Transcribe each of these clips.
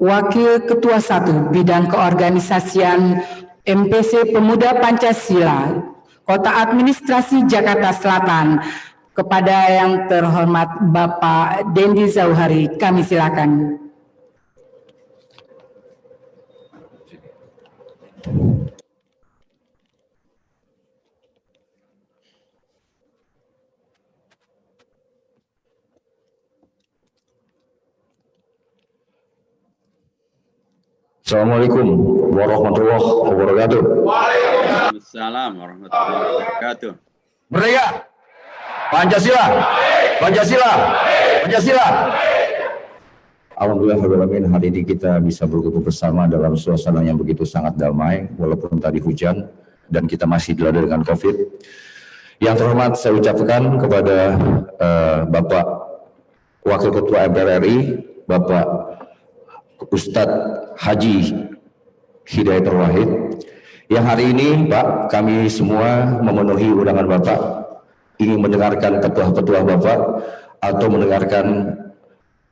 Wakil Ketua 1 Bidang Keorganisasian MPC Pemuda Pancasila, Kota Administrasi Jakarta Selatan. Kepada yang terhormat Bapak Dendi Zauhari, kami silakan. Assalamualaikum warahmatullahi wabarakatuh. Waalaikumsalam warahmatullahi wabarakatuh. Merdeka! Pancasila! Pancasila! Pancasila! Alhamdulillah hari ini kita bisa berkumpul bersama dalam suasana yang begitu sangat damai, walaupun tadi hujan dan kita masih dilanda dengan COVID. Yang terhormat saya ucapkan kepada Bapak Wakil Ketua MPR RI, Bapak Ustadz Haji Hidayatul Wahid, yang hari ini Pak, kami semua memenuhi undangan Bapak, ingin mendengarkan petuah-petuah Bapak atau mendengarkan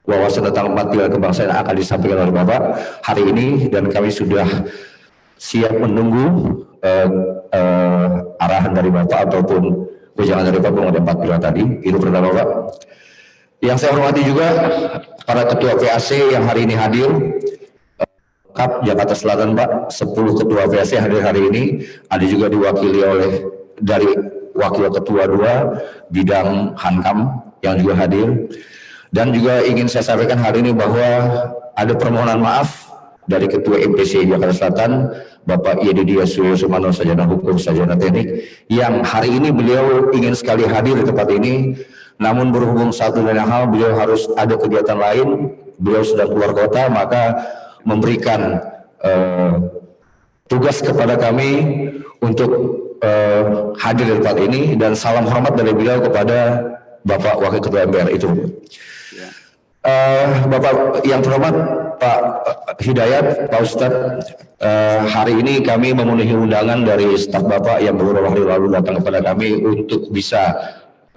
wawasan tentang 4 pilar kebangsaan yang akan disampaikan oleh Bapak hari ini, dan kami sudah siap menunggu arahan dari Bapak ataupun wejangan dari Bapak mengenai 4 pilar tadi. Itu pertama Bapak. Yang saya hormati juga para ketua PAC yang hari ini hadir, Kap Jakarta Selatan Pak, 10 ketua PAC hadir hari ini, ada juga diwakili oleh dari Wakil Ketua 2 Bidang Hankam yang juga hadir. Dan juga ingin saya sampaikan hari ini bahwa ada permohonan maaf dari Ketua MPC Jakarta Selatan, Bapak Yedidia Suyo Sumano, Sarjana Hukum, Sarjana Teknik, yang hari ini beliau ingin sekali hadir di tempat ini, namun berhubung satu dan yang hal, beliau harus ada kegiatan lain, beliau sedang keluar kota, maka memberikan tugas kepada kami untuk hadir di tempat ini, dan salam hormat dari beliau kepada Bapak Wakil Ketua MPR itu. Bapak yang terhormat Pak Hidayat, Pak Ustadz, hari ini kami memenuhi undangan dari staf Bapak yang beberapa hari lalu datang kepada kami untuk bisa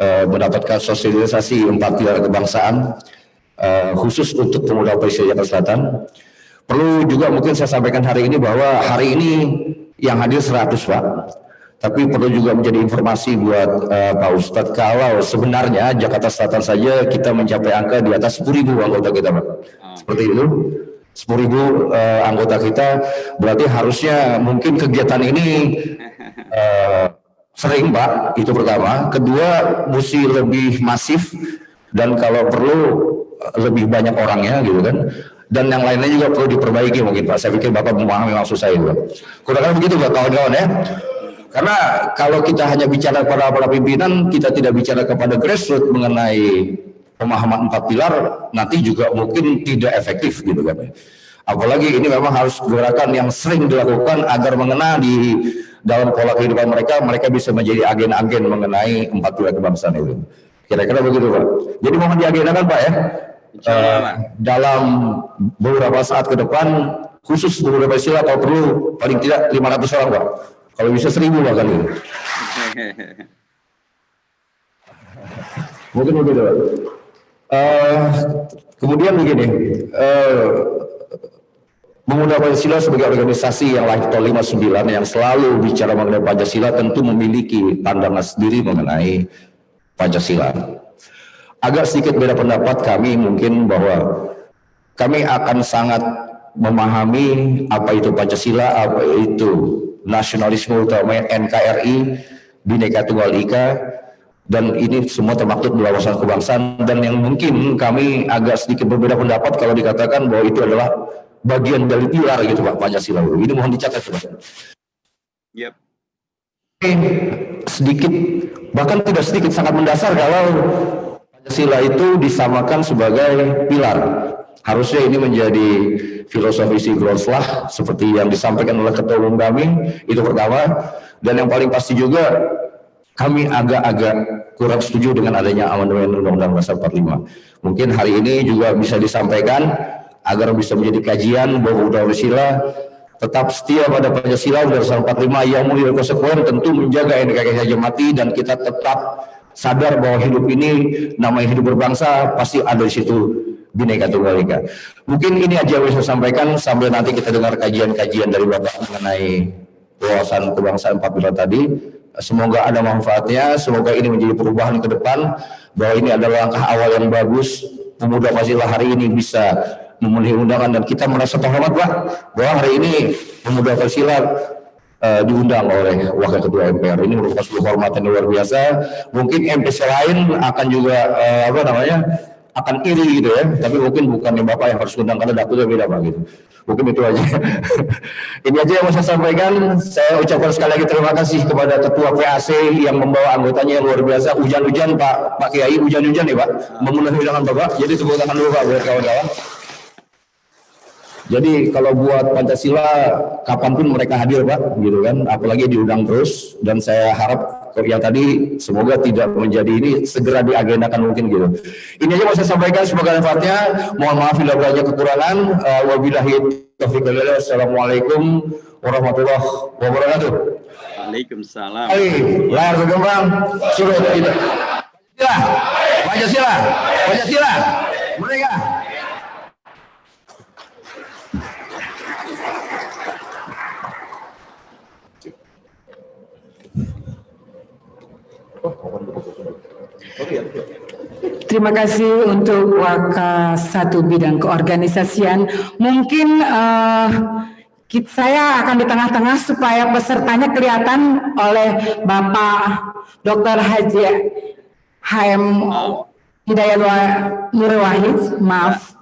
mendapatkan sosialisasi 4 pilar kebangsaan khusus untuk pemuda Pancasila Jakarta Selatan. Perlu juga mungkin saya sampaikan hari ini bahwa hari ini yang hadir 100 Pak. Tapi perlu juga menjadi informasi buat Pak Ustadz, kalau sebenarnya Jakarta Selatan saja kita mencapai angka di atas 10.000 anggota kita Pak. Seperti itu, 10.000 anggota kita, berarti harusnya mungkin kegiatan ini sering Pak, itu pertama. Kedua, mesti lebih masif, dan kalau perlu lebih banyak orangnya gitu kan. Dan yang lainnya juga perlu diperbaiki mungkin Pak. Saya pikir Bapak memahami maksud saya Pak. Kurang begitu Pak kawan-kawan ya. Karena kalau kita hanya bicara pada para pimpinan, kita tidak bicara kepada grassroots mengenai pemahaman 4 pilar, nanti juga mungkin tidak efektif gitu kan. Apalagi ini memang harus gerakan yang sering dilakukan agar mengena di dalam pola kehidupan mereka, mereka bisa menjadi agen-agen mengenai 4 pilar kebangsaan itu. Kira-kira begitu Pak. Jadi mohon diagendakan Pak ya. Dalam beberapa saat ke depan, khusus beberapa sila kalau perlu paling tidak 500 orang Pak. Kalau bisa 1.000 bahkan itu. Mungkin begitu. Kemudian begini, Pemuda Pancasila sebagai organisasi yang lahir tahun 59 yang selalu bicara mengenai Pancasila tentu memiliki pandangan sendiri mengenai Pancasila. Agak sedikit beda pendapat kami mungkin bahwa kami akan sangat memahami apa itu Pancasila, apa itu nasionalisme utamanya NKRI, Bhinneka Tunggal Ika, dan ini semua termaktub dalam wawasan kebangsaan, dan yang mungkin kami agak sedikit berbeda pendapat kalau dikatakan bahwa itu adalah bagian dari pilar gitu Pak Pancasila. Ini mohon dicatat Pak. Yep. Sedikit, bahkan tidak sedikit, sangat mendasar kalau Pancasila itu disamakan sebagai pilar. Harusnya ini menjadi filosofi Sigurdslah seperti yang disampaikan oleh Ketua Umum kami, itu pertama. Dan yang paling pasti juga kami agak-agak kurang setuju dengan adanya amandemen Undang-Undang Dasar 45. Mungkin hari ini juga bisa disampaikan agar bisa menjadi kajian bahwa Pancasila tetap setia pada Pancasila Undang-Undang Dasar 45 yang mulia dan konsekuen, tentu menjaga NKRI saja mati, dan kita tetap sadar bahwa hidup ini namanya hidup berbangsa, pasti ada di situ Bhinneka Tunggal Ika. Mungkin ini aja yang saya sampaikan sambil nanti kita dengar kajian-kajian dari Bapak mengenai wawasan kebangsaan 4 pilar tadi. Semoga ada manfaatnya, semoga ini menjadi perubahan ke depan, bahwa ini adalah langkah awal yang bagus. Pemuda Pancasila hari ini bisa memenuhi undangan dan kita merasa terhormat, Pak, bahwa hari ini Pemuda Pancasila diundang oleh Wakil Ketua MPR. Ini merupakan sebuah kehormatan yang luar biasa. Mungkin MPC lain akan juga akan iri gitu ya, tapi mungkin bukan yang Bapak yang harus undang karena dapurnya beda Pak gitu. Mungkin itu aja. Ini aja yang mau saya sampaikan. Saya ucapkan sekali lagi terima kasih kepada Ketua PAC yang membawa anggotanya yang luar biasa. Hujan-hujan Pak Kiai, hujan-hujan ya Pak, memenuhi undangan Bapak. Jadi tepuk tangan dulu Pak buat kawan-kawan. Jadi kalau buat Pancasila kapanpun mereka hadir Pak, gitu kan, apalagi diundang terus. Dan saya harap yang tadi semoga tidak menjadi ini segera diagendakan mungkin gitu. Ini aja mau saya sampaikan semoga manfaatnya. Mohon maaf bila banyak kekurangan. Wabillahi taufiq wal hidayah. Assalamualaikum warahmatullahi wabarakatuh. Waalaikumsalam. Layar berkembang. Suruh tidak. Pancasila, Pancasila, mereka. Terima kasih untuk Waka 1 bidang keorganisasian. Mungkin saya akan di tengah-tengah supaya pesertanya kelihatan oleh Bapak Dr. Haji HM Hidayat Nur Wahid. Maaf.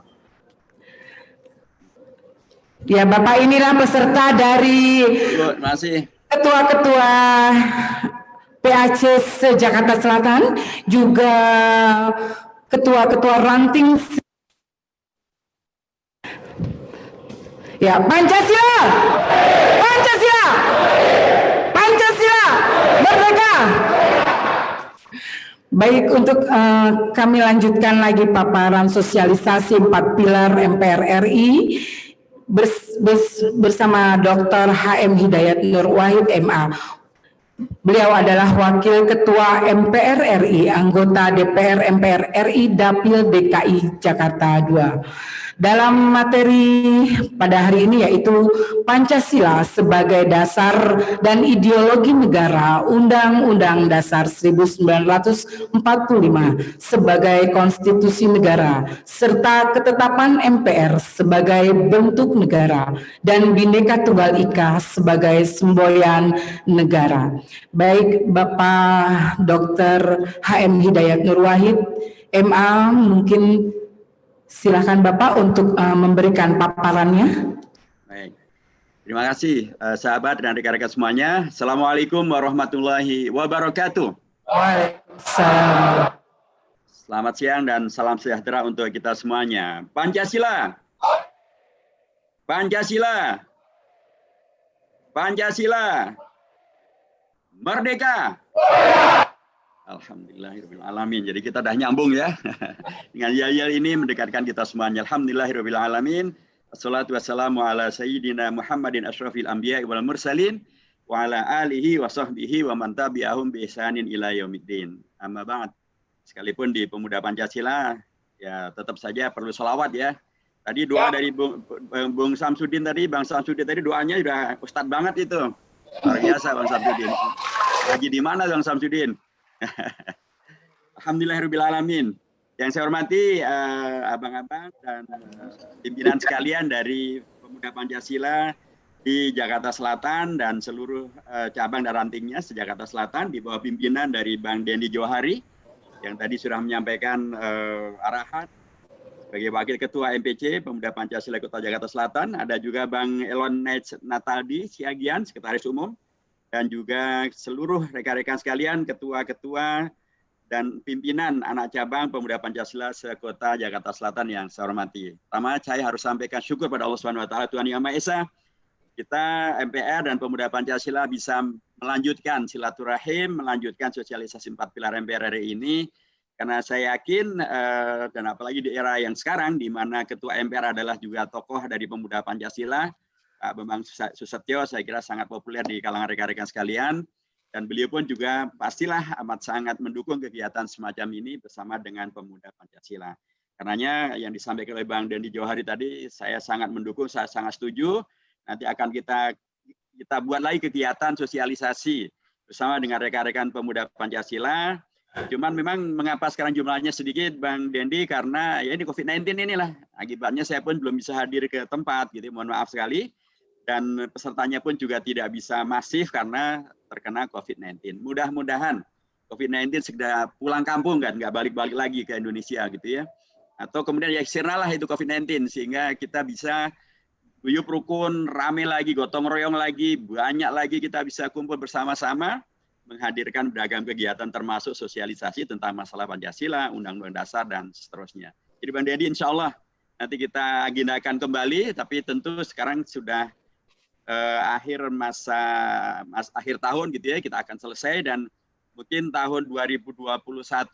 Ya, Bapak inilah peserta dari ketua-ketua PAC se-Jakarta Selatan, juga ketua-ketua ranting. Ya, Pancasila! Pancasila! Pancasila! Merdeka! Baik, untuk kami lanjutkan lagi paparan sosialisasi 4 pilar MPR RI bersama Dr. HM Hidayat Nur Wahid MA. Beliau adalah Wakil Ketua MPR RI, anggota DPR MPR RI Dapil DKI Jakarta II. Dalam materi pada hari ini yaitu Pancasila sebagai dasar dan ideologi negara, Undang-Undang Dasar 1945 sebagai konstitusi negara, serta ketetapan MPR sebagai bentuk negara dan Bhinneka Tunggal Ika sebagai semboyan negara. Baik, Bapak Dr. HM Hidayat Nur Wahid MA, mungkin silakan Bapak untuk memberikan paparannya. Baik, terima kasih sahabat dan rekan-rekan semuanya. Assalamualaikum warahmatullahi wabarakatuh. Waalaikumsalam. Selamat siang dan salam sejahtera untuk kita semuanya. Pancasila, Pancasila, Pancasila, merdeka. Alhamdulillahirrahmanirrahim. Jadi kita dah nyambung ya. Dengan yel-yel ini mendekatkan kita semuanya. Alhamdulillahirrahmanirrahim. Assalatu wassalamu ala sayyidina Muhammadin asyrafil anbiya wal mursalin wa ala alihi wa sahbihi wa man tabi'ahum bi ihsanin ila yaumiddin. Amma ba'd. Sekalipun di Pemuda Pancasila ya tetap saja perlu sholawat ya. Tadi doa dari Bung Samsudin tadi, Bang Samsudin tadi doanya sudah ustadz banget itu. Luar biasa Bang Samsudin. Lagi di mana Bang Samsudin? Alhamdulillahirrahmanirrahim. Yang saya hormati abang-abang dan pimpinan sekalian dari Pemuda Pancasila di Jakarta Selatan dan seluruh cabang dan rantingnya se-Jakarta Selatan di bawah pimpinan dari Bang Dendi Johari yang tadi sudah menyampaikan arahan sebagai Wakil Ketua MPC Pemuda Pancasila Kota Jakarta Selatan. Ada juga Bang Elon Nataldi Siagian, Sekretaris Umum, dan juga seluruh rekan-rekan sekalian, ketua-ketua dan pimpinan anak cabang Pemuda Pancasila se-Kota Jakarta Selatan yang saya hormati. Pertama, saya harus sampaikan syukur pada Allah Subhanahu wa taala Tuhan Yang Maha Esa. Kita MPR dan Pemuda Pancasila bisa melanjutkan silaturahim, melanjutkan sosialisasi 4 pilar MPR RI ini, karena saya yakin dan apalagi di era yang sekarang di mana Ketua MPR adalah juga tokoh dari Pemuda Pancasila, Pak Bambang Susatyo, saya kira sangat populer di kalangan rekan-rekan sekalian, dan beliau pun juga pastilah amat sangat mendukung kegiatan semacam ini bersama dengan Pemuda Pancasila. Karenanya yang disampaikan oleh Bang Dendi Johari tadi saya sangat mendukung, saya sangat setuju. Nanti akan kita buat lagi kegiatan sosialisasi bersama dengan rekan-rekan pemuda Pancasila. Cuman memang mengapa sekarang jumlahnya sedikit, Bang Dendi, karena ya ini COVID-19 inilah. Akibatnya saya pun belum bisa hadir ke tempat, gitu. Mohon maaf sekali. Dan pesertanya pun juga tidak bisa masif karena terkena COVID-19. Mudah-mudahan COVID-19 segera pulang kampung kan, nggak balik-balik lagi ke Indonesia gitu ya. Atau kemudian ya sirnalah itu COVID-19 sehingga kita bisa guyup rukun, rame lagi, gotong royong lagi, banyak lagi kita bisa kumpul bersama-sama menghadirkan beragam kegiatan termasuk sosialisasi tentang masalah Pancasila, Undang-Undang Dasar, dan seterusnya. Jadi Bang Dendi, insya Allah nanti kita agendakan kembali, tapi tentu sekarang sudah akhir akhir tahun gitu ya, kita akan selesai dan mungkin tahun 2021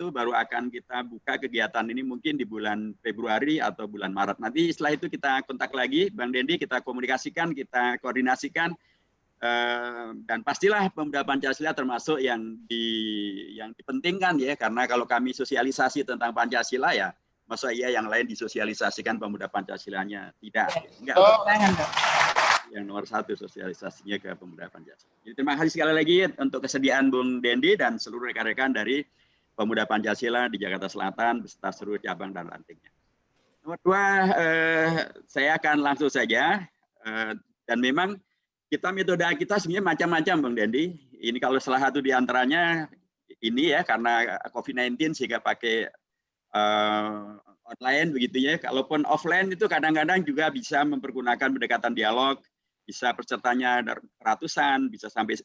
baru akan kita buka kegiatan ini mungkin di bulan Februari atau bulan Maret. Nanti setelah itu kita kontak lagi, Bang Dendi, kita komunikasikan, kita koordinasikan. Dan pastilah pemuda Pancasila termasuk yang dipentingkan ya, karena kalau kami sosialisasi tentang Pancasila ya masa iya yang lain disosialisasikan pemuda Pancasilanya tidak. Enggak. Yang nomor satu sosialisasinya ke pemuda Pancasila. Jadi terima kasih sekali lagi untuk kesediaan Bung Dendi dan seluruh rekan-rekan dari pemuda Pancasila di Jakarta Selatan beserta seluruh cabang dan rantingnya. Nomor dua, saya akan langsung saja dan memang metode kita sebenarnya macam-macam, Bang Dendi. Ini kalau salah satu di antaranya ini ya, karena COVID-19 sehingga pakai online begitu ya. Kalaupun offline itu kadang-kadang juga bisa mempergunakan pendekatan dialog, bisa pesertanya ratusan, bisa sampai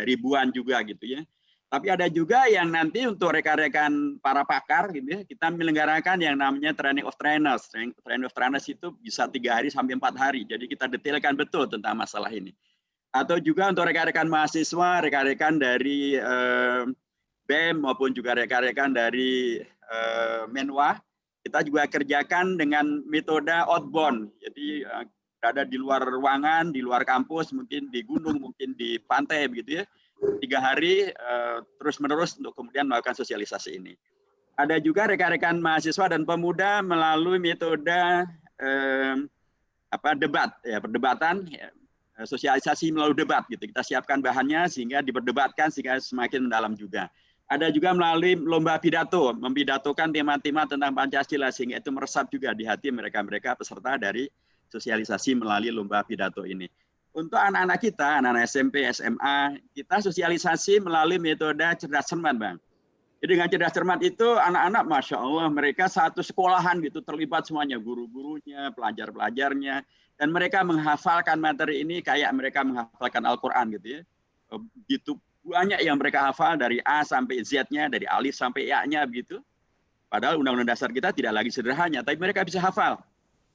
ribuan juga gitu ya. Tapi ada juga yang nanti untuk rekan-rekan para pakar gitu ya, kita menyelenggarakan yang namanya training of trainers. Training of trainers itu bisa 3 hari sampai 4 hari. Jadi kita detailkan betul tentang masalah ini. Atau juga untuk rekan-rekan mahasiswa, rekan-rekan dari BEM maupun juga rekan-rekan dari Menwa, kita juga kerjakan dengan metode outbound. Jadi berada di luar ruangan, di luar kampus, mungkin di gunung, mungkin di pantai begitu ya. 3 hari terus-menerus untuk kemudian melakukan sosialisasi ini. Ada juga rekan-rekan mahasiswa dan pemuda melalui metode debat, ya, perdebatan. Ya, sosialisasi melalui debat gitu. Kita siapkan bahannya sehingga diperdebatkan sehingga semakin mendalam juga. Ada juga melalui lomba pidato, mempidatokan tema-tema tentang Pancasila sehingga itu meresap juga di hati mereka-mereka peserta dari sosialisasi melalui lomba pidato ini. Untuk anak-anak kita, anak-anak SMP, SMA, kita sosialisasi melalui metode cerdas cermat, Bang. Jadi dengan cerdas cermat itu anak-anak, Masya Allah, mereka satu sekolahan gitu, terlibat semuanya, guru-gurunya, pelajar-pelajarnya, dan mereka menghafalkan materi ini kayak mereka menghafalkan Al-Quran gitu ya. Begitu banyak yang mereka hafal dari A sampai Z-nya, dari alif sampai Ya-nya begitu. Padahal Undang-Undang Dasar kita tidak lagi sederhana, tapi mereka bisa hafal.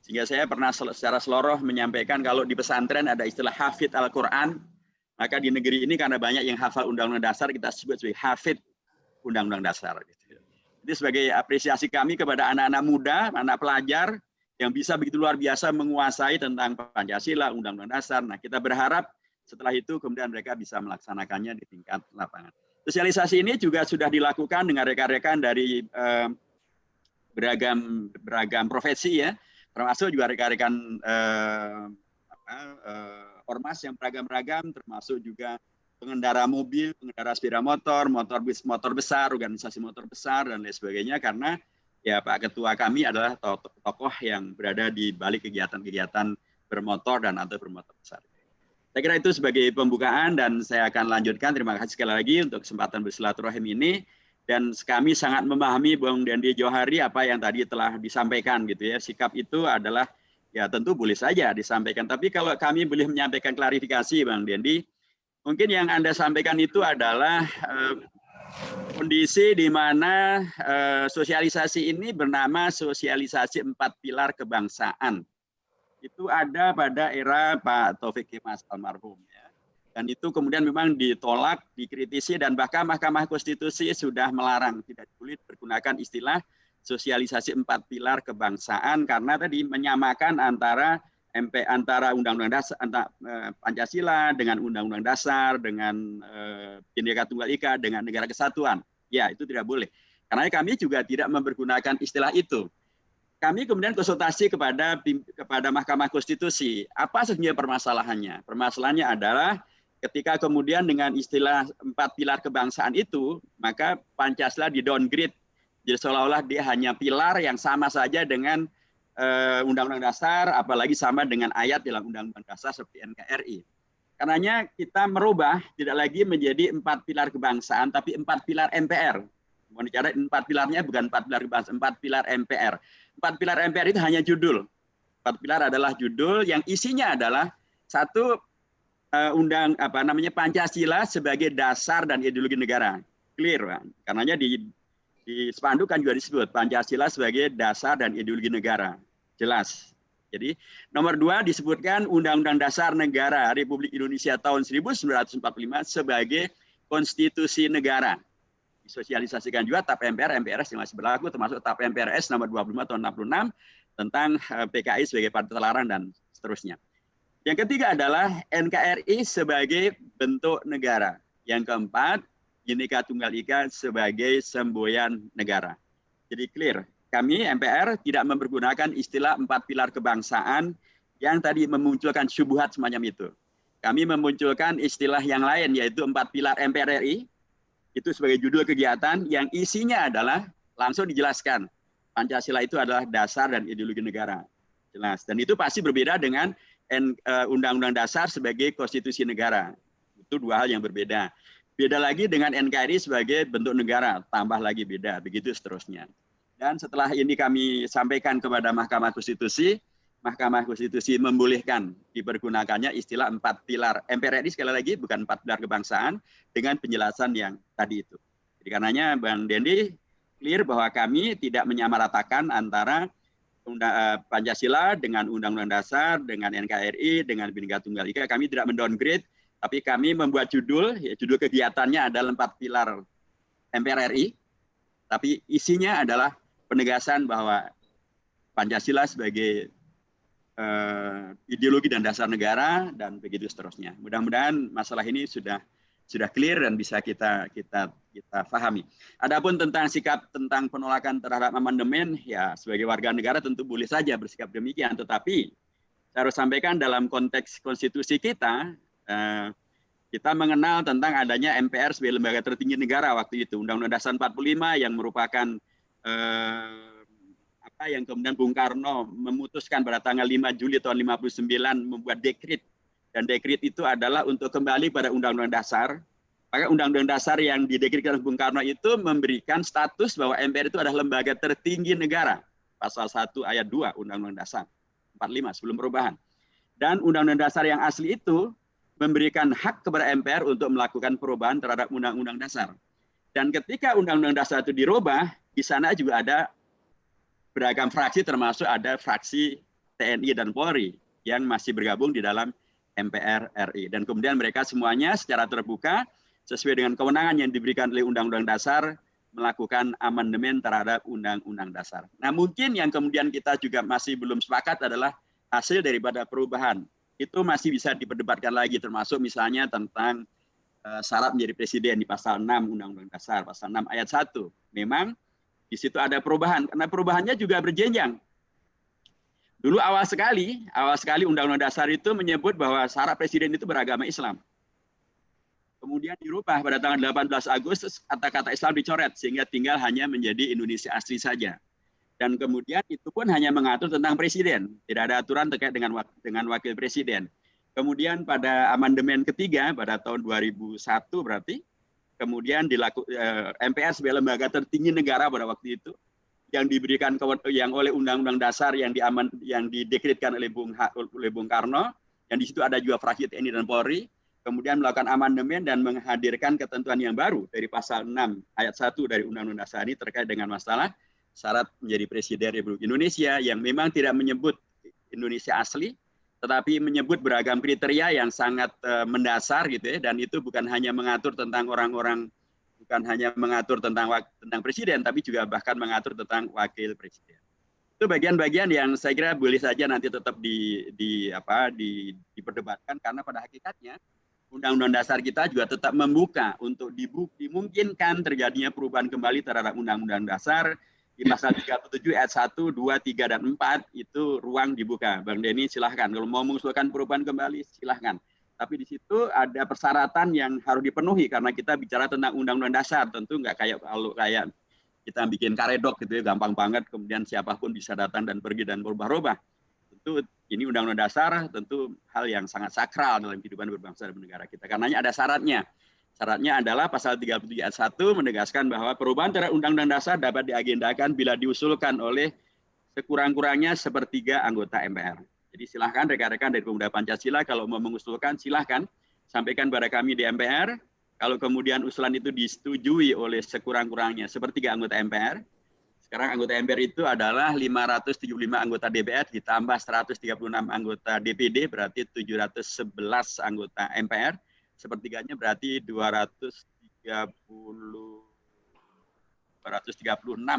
Sehingga saya pernah secara seloroh menyampaikan kalau di pesantren ada istilah hafid Al-Quran, maka di negeri ini karena banyak yang hafal Undang-Undang Dasar, kita sebut sebagai hafid Undang-Undang Dasar. Jadi sebagai apresiasi kami kepada anak-anak muda, anak pelajar, yang bisa begitu luar biasa menguasai tentang Pancasila, Undang-Undang Dasar. Nah, kita berharap setelah itu kemudian mereka bisa melaksanakannya di tingkat lapangan. Sosialisasi ini juga sudah dilakukan dengan rekan-rekan dari beragam profesi ya, termasuk juga rekan-rekan ormas yang beragam-ragam, termasuk juga pengendara mobil, pengendara sepeda motor, motor besar, organisasi motor besar dan lain sebagainya, karena ya Pak Ketua kami adalah tokoh yang berada di balik kegiatan-kegiatan bermotor dan atau bermotor besar. Saya kira itu sebagai pembukaan dan saya akan lanjutkan. Terima kasih sekali lagi untuk kesempatan bersilaturahim ini. Dan kami sangat memahami Bung Dendi Johari apa yang tadi telah disampaikan gitu ya. Sikap itu adalah ya tentu boleh saja disampaikan. Tapi kalau kami boleh menyampaikan klarifikasi Bang Dendi, mungkin yang Anda sampaikan itu adalah kondisi di mana sosialisasi ini bernama sosialisasi 4 pilar kebangsaan. Itu ada pada era Pak Taufik Kemas almarhum. Ya. Dan itu kemudian memang ditolak, dikritisi, dan bahkan Mahkamah Konstitusi sudah melarang, tidak boleh bergunakan istilah sosialisasi 4 pilar kebangsaan, karena tadi menyamakan antara Undang-Undang Dasar, Pancasila dengan Undang-Undang Dasar, dengan Bhinneka Tunggal Ika, dengan Negara Kesatuan. Ya, itu tidak boleh. Karena kami juga tidak mempergunakan istilah itu. kami kemudian konsultasi kepada Mahkamah Konstitusi. Apa sebenarnya permasalahannya? Permasalahannya adalah ketika kemudian dengan istilah 4 pilar kebangsaan itu, maka Pancasila di downgrade. Jadi seolah-olah dia hanya pilar yang sama saja dengan Undang-Undang Dasar, apalagi sama dengan ayat dalam Undang-Undang Dasar seperti NKRI. Karenanya kita merubah tidak lagi menjadi 4 pilar kebangsaan, tapi 4 pilar MPR. Mohon dicatat 4 pilarnya bukan 4 pilar kebangsaan, 4 pilar MPR. 4 pilar MPR itu hanya judul. 4 pilar adalah judul yang isinya adalah satu Pancasila sebagai dasar dan ideologi negara. Clear, Pak. Karenanya di spanduk kan juga disebut Pancasila sebagai dasar dan ideologi negara. Jelas. Jadi nomor 2 disebutkan Undang-Undang Dasar Negara Republik Indonesia tahun 1945 sebagai konstitusi negara. Disosialisasikan juga TAP MPR, MPRS yang masih berlaku, termasuk TAP MPRS nomor 25 tahun 66 tentang PKI sebagai partai terlarang dan seterusnya. Yang ketiga adalah NKRI sebagai bentuk negara. Yang keempat, Bhinneka Tunggal Ika sebagai semboyan negara. Jadi clear. Kami MPR tidak mempergunakan istilah 4 pilar kebangsaan yang tadi memunculkan syubhat semacam itu. Kami memunculkan istilah yang lain yaitu 4 pilar MPR RI, itu sebagai judul kegiatan yang isinya adalah langsung dijelaskan. Pancasila itu adalah dasar dan ideologi negara. Jelas. Dan itu pasti berbeda dengan Undang-Undang Dasar sebagai konstitusi negara. Itu 2 hal yang berbeda. Beda lagi dengan NKRI sebagai bentuk negara, tambah lagi beda, begitu seterusnya. Dan setelah ini kami sampaikan kepada Mahkamah Konstitusi membolehkan dipergunakannya istilah 4 pilar. MPR RI sekali lagi bukan 4 pilar kebangsaan dengan penjelasan yang tadi itu. Jadi karenanya Bang Dendi clear bahwa kami tidak menyamaratakan antara Pancasila dengan Undang-Undang Dasar, dengan NKRI, dengan Bhinneka Tunggal Ika. Kami tidak mendowngrade, tapi kami membuat judul, ya, judul kegiatannya adalah 4 pilar MPR RI, tapi isinya adalah penegasan bahwa Pancasila sebagai ideologi dan dasar negara dan begitu seterusnya. Mudah-mudahan masalah ini sudah clear dan bisa kita pahami. Adapun tentang sikap tentang penolakan terhadap amandemen, ya sebagai warga negara tentu boleh saja bersikap demikian, tetapi saya harus sampaikan dalam konteks konstitusi kita, kita mengenal tentang adanya MPR sebagai lembaga tertinggi negara waktu itu, Undang-Undang Dasar 45 yang merupakan yang kemudian Bung Karno memutuskan pada tanggal 5 Juli tahun 59 membuat dekret, dan dekret itu adalah untuk kembali pada Undang-Undang Dasar. Maka Undang-Undang Dasar yang didekretkan oleh Bung Karno itu memberikan status bahwa MPR itu adalah lembaga tertinggi negara, pasal 1 ayat 2 Undang-Undang Dasar 45 sebelum perubahan. Dan Undang-Undang Dasar yang asli itu memberikan hak kepada MPR untuk melakukan perubahan terhadap Undang-Undang Dasar. Dan ketika Undang-Undang Dasar itu dirubah, di sana juga ada beragam fraksi, termasuk ada fraksi TNI dan Polri yang masih bergabung di dalam MPR RI. Dan kemudian mereka semuanya secara terbuka sesuai dengan kewenangan yang diberikan oleh Undang-Undang Dasar melakukan amandemen terhadap Undang-Undang Dasar. Nah mungkin yang kemudian kita juga masih belum sepakat adalah hasil daripada perubahan. Itu masih bisa diperdebatkan lagi, termasuk misalnya tentang syarat menjadi presiden di pasal 6 Undang-Undang Dasar, pasal 6 ayat 1. Memang di situ ada perubahan, karena perubahannya juga berjenjang. Dulu awal sekali Undang-Undang Dasar itu menyebut bahwa syarat presiden itu beragama Islam. Kemudian dirubah pada tanggal 18 Agustus, kata-kata Islam dicoret, sehingga tinggal hanya menjadi Indonesia asli saja. Dan kemudian itu pun hanya mengatur tentang presiden, tidak ada aturan terkait dengan wakil presiden. Kemudian pada amandemen ketiga pada tahun 2001 berarti, kemudian MPR sebagai lembaga tertinggi negara pada waktu itu yang diberikan yang oleh Undang-Undang Dasar yang didekretkan oleh Bung Karno, yang di situ ada juga fraksi TNI dan Polri, kemudian melakukan amandemen dan menghadirkan ketentuan yang baru dari pasal 6 ayat 1 dari Undang-Undang Dasar ini terkait dengan masalah syarat menjadi presiden Republik Indonesia, yang memang tidak menyebut Indonesia asli, tetapi menyebut beragam kriteria yang sangat mendasar gitu ya, dan itu bukan hanya mengatur tentang bukan hanya mengatur tentang presiden, tapi juga bahkan mengatur tentang wakil presiden. Itu bagian-bagian yang saya kira boleh saja nanti tetap diperdebatkan, karena pada hakikatnya Undang-Undang Dasar kita juga tetap membuka untuk dimungkinkan terjadinya perubahan kembali terhadap Undang-Undang Dasar di pasal 37 ayat 1, 2, 3, dan 4 itu ruang dibuka. Bang Denny silahkan, kalau mau mengusulkan perubahan kembali silahkan. Tapi di situ ada persyaratan yang harus dipenuhi karena kita bicara tentang undang-undang dasar, tentu nggak kalau kayak kita bikin karedok gitu ya, gampang banget kemudian siapapun bisa datang dan pergi dan berubah-ubah. Tentu ini undang-undang dasar, tentu hal yang sangat sakral dalam kehidupan berbangsa dan bernegara kita. Karenanya ada syaratnya. Syaratnya adalah pasal 37 ayat 1 menegaskan bahwa perubahan terhadap undang-undang dasar dapat diagendakan bila diusulkan oleh sekurang-kurangnya sepertiga anggota MPR. Jadi silahkan rekan-rekan dari Pemuda Pancasila kalau mau mengusulkan silahkan sampaikan pada kami di MPR. Kalau kemudian usulan itu disetujui oleh sekurang-kurangnya sepertiga anggota MPR, sekarang anggota MPR itu adalah 575 anggota DPR ditambah 136 anggota DPD, berarti 711 anggota MPR. Sepertiganya berarti 235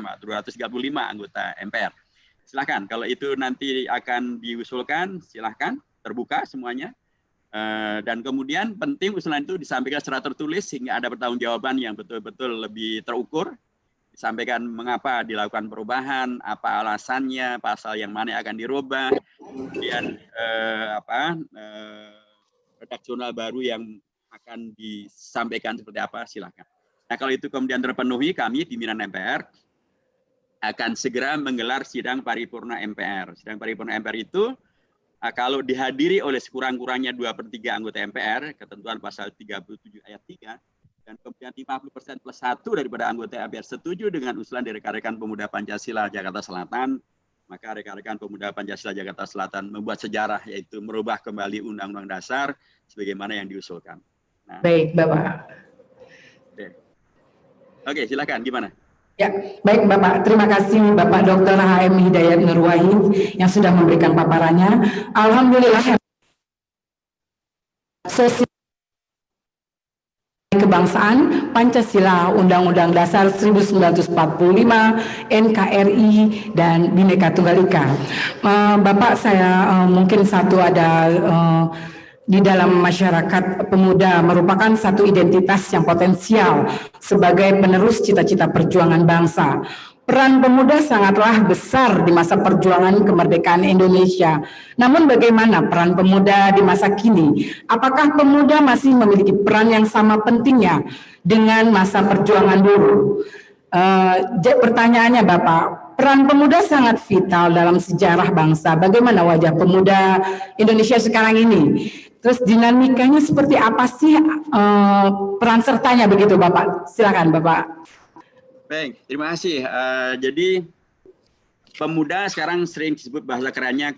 atau 235 anggota MPR. Silahkan, kalau itu nanti akan diusulkan, silahkan, terbuka semuanya. Dan kemudian penting usulan itu disampaikan secara tertulis sehingga ada pertanggungjawaban yang betul-betul lebih terukur. Disampaikan mengapa dilakukan perubahan, apa alasannya, pasal yang mana yang akan dirubah, kemudian redaksional baru yang akan disampaikan seperti apa, silakan. Nah, kalau itu kemudian terpenuhi, kami pimpinan MPR akan segera menggelar sidang paripurna MPR. Sidang paripurna MPR itu kalau dihadiri oleh sekurang-kurangnya 2/3 anggota MPR, ketentuan pasal 37 ayat 3, dan kemudian 50% plus 1 daripada anggota MPR setuju dengan usulan dari rekan-rekan Pemuda Pancasila Jakarta Selatan, maka rekan-rekan Pemuda Pancasila Jakarta Selatan membuat sejarah, yaitu merubah kembali Undang-Undang Dasar sebagaimana yang diusulkan. Nah, Baik, Bapak. Oke, silakan. Gimana? Ya, baik Bapak. Terima kasih Bapak Dr. HM Hidayat Nur Wahid yang sudah memberikan paparannya. Alhamdulillah, sosial kebangsaan Pancasila, Undang-Undang Dasar 1945, NKRI, dan Bhinneka Tunggal Ika. Bapak, saya mungkin satu ada di dalam masyarakat pemuda merupakan satu identitas yang potensial sebagai penerus cita-cita perjuangan bangsa. Peran pemuda sangatlah besar di masa perjuangan kemerdekaan Indonesia. Namun bagaimana peran pemuda di masa kini? Apakah pemuda masih memiliki peran yang sama pentingnya dengan masa perjuangan dulu? Pertanyaannya Bapak, peran pemuda sangat vital dalam sejarah bangsa. Bagaimana wajah pemuda Indonesia sekarang ini? Terus dinamikanya seperti apa sih peran sertanya begitu Bapak? Silakan Bapak. Baik, terima kasih. Jadi pemuda sekarang sering disebut bahasa kerennya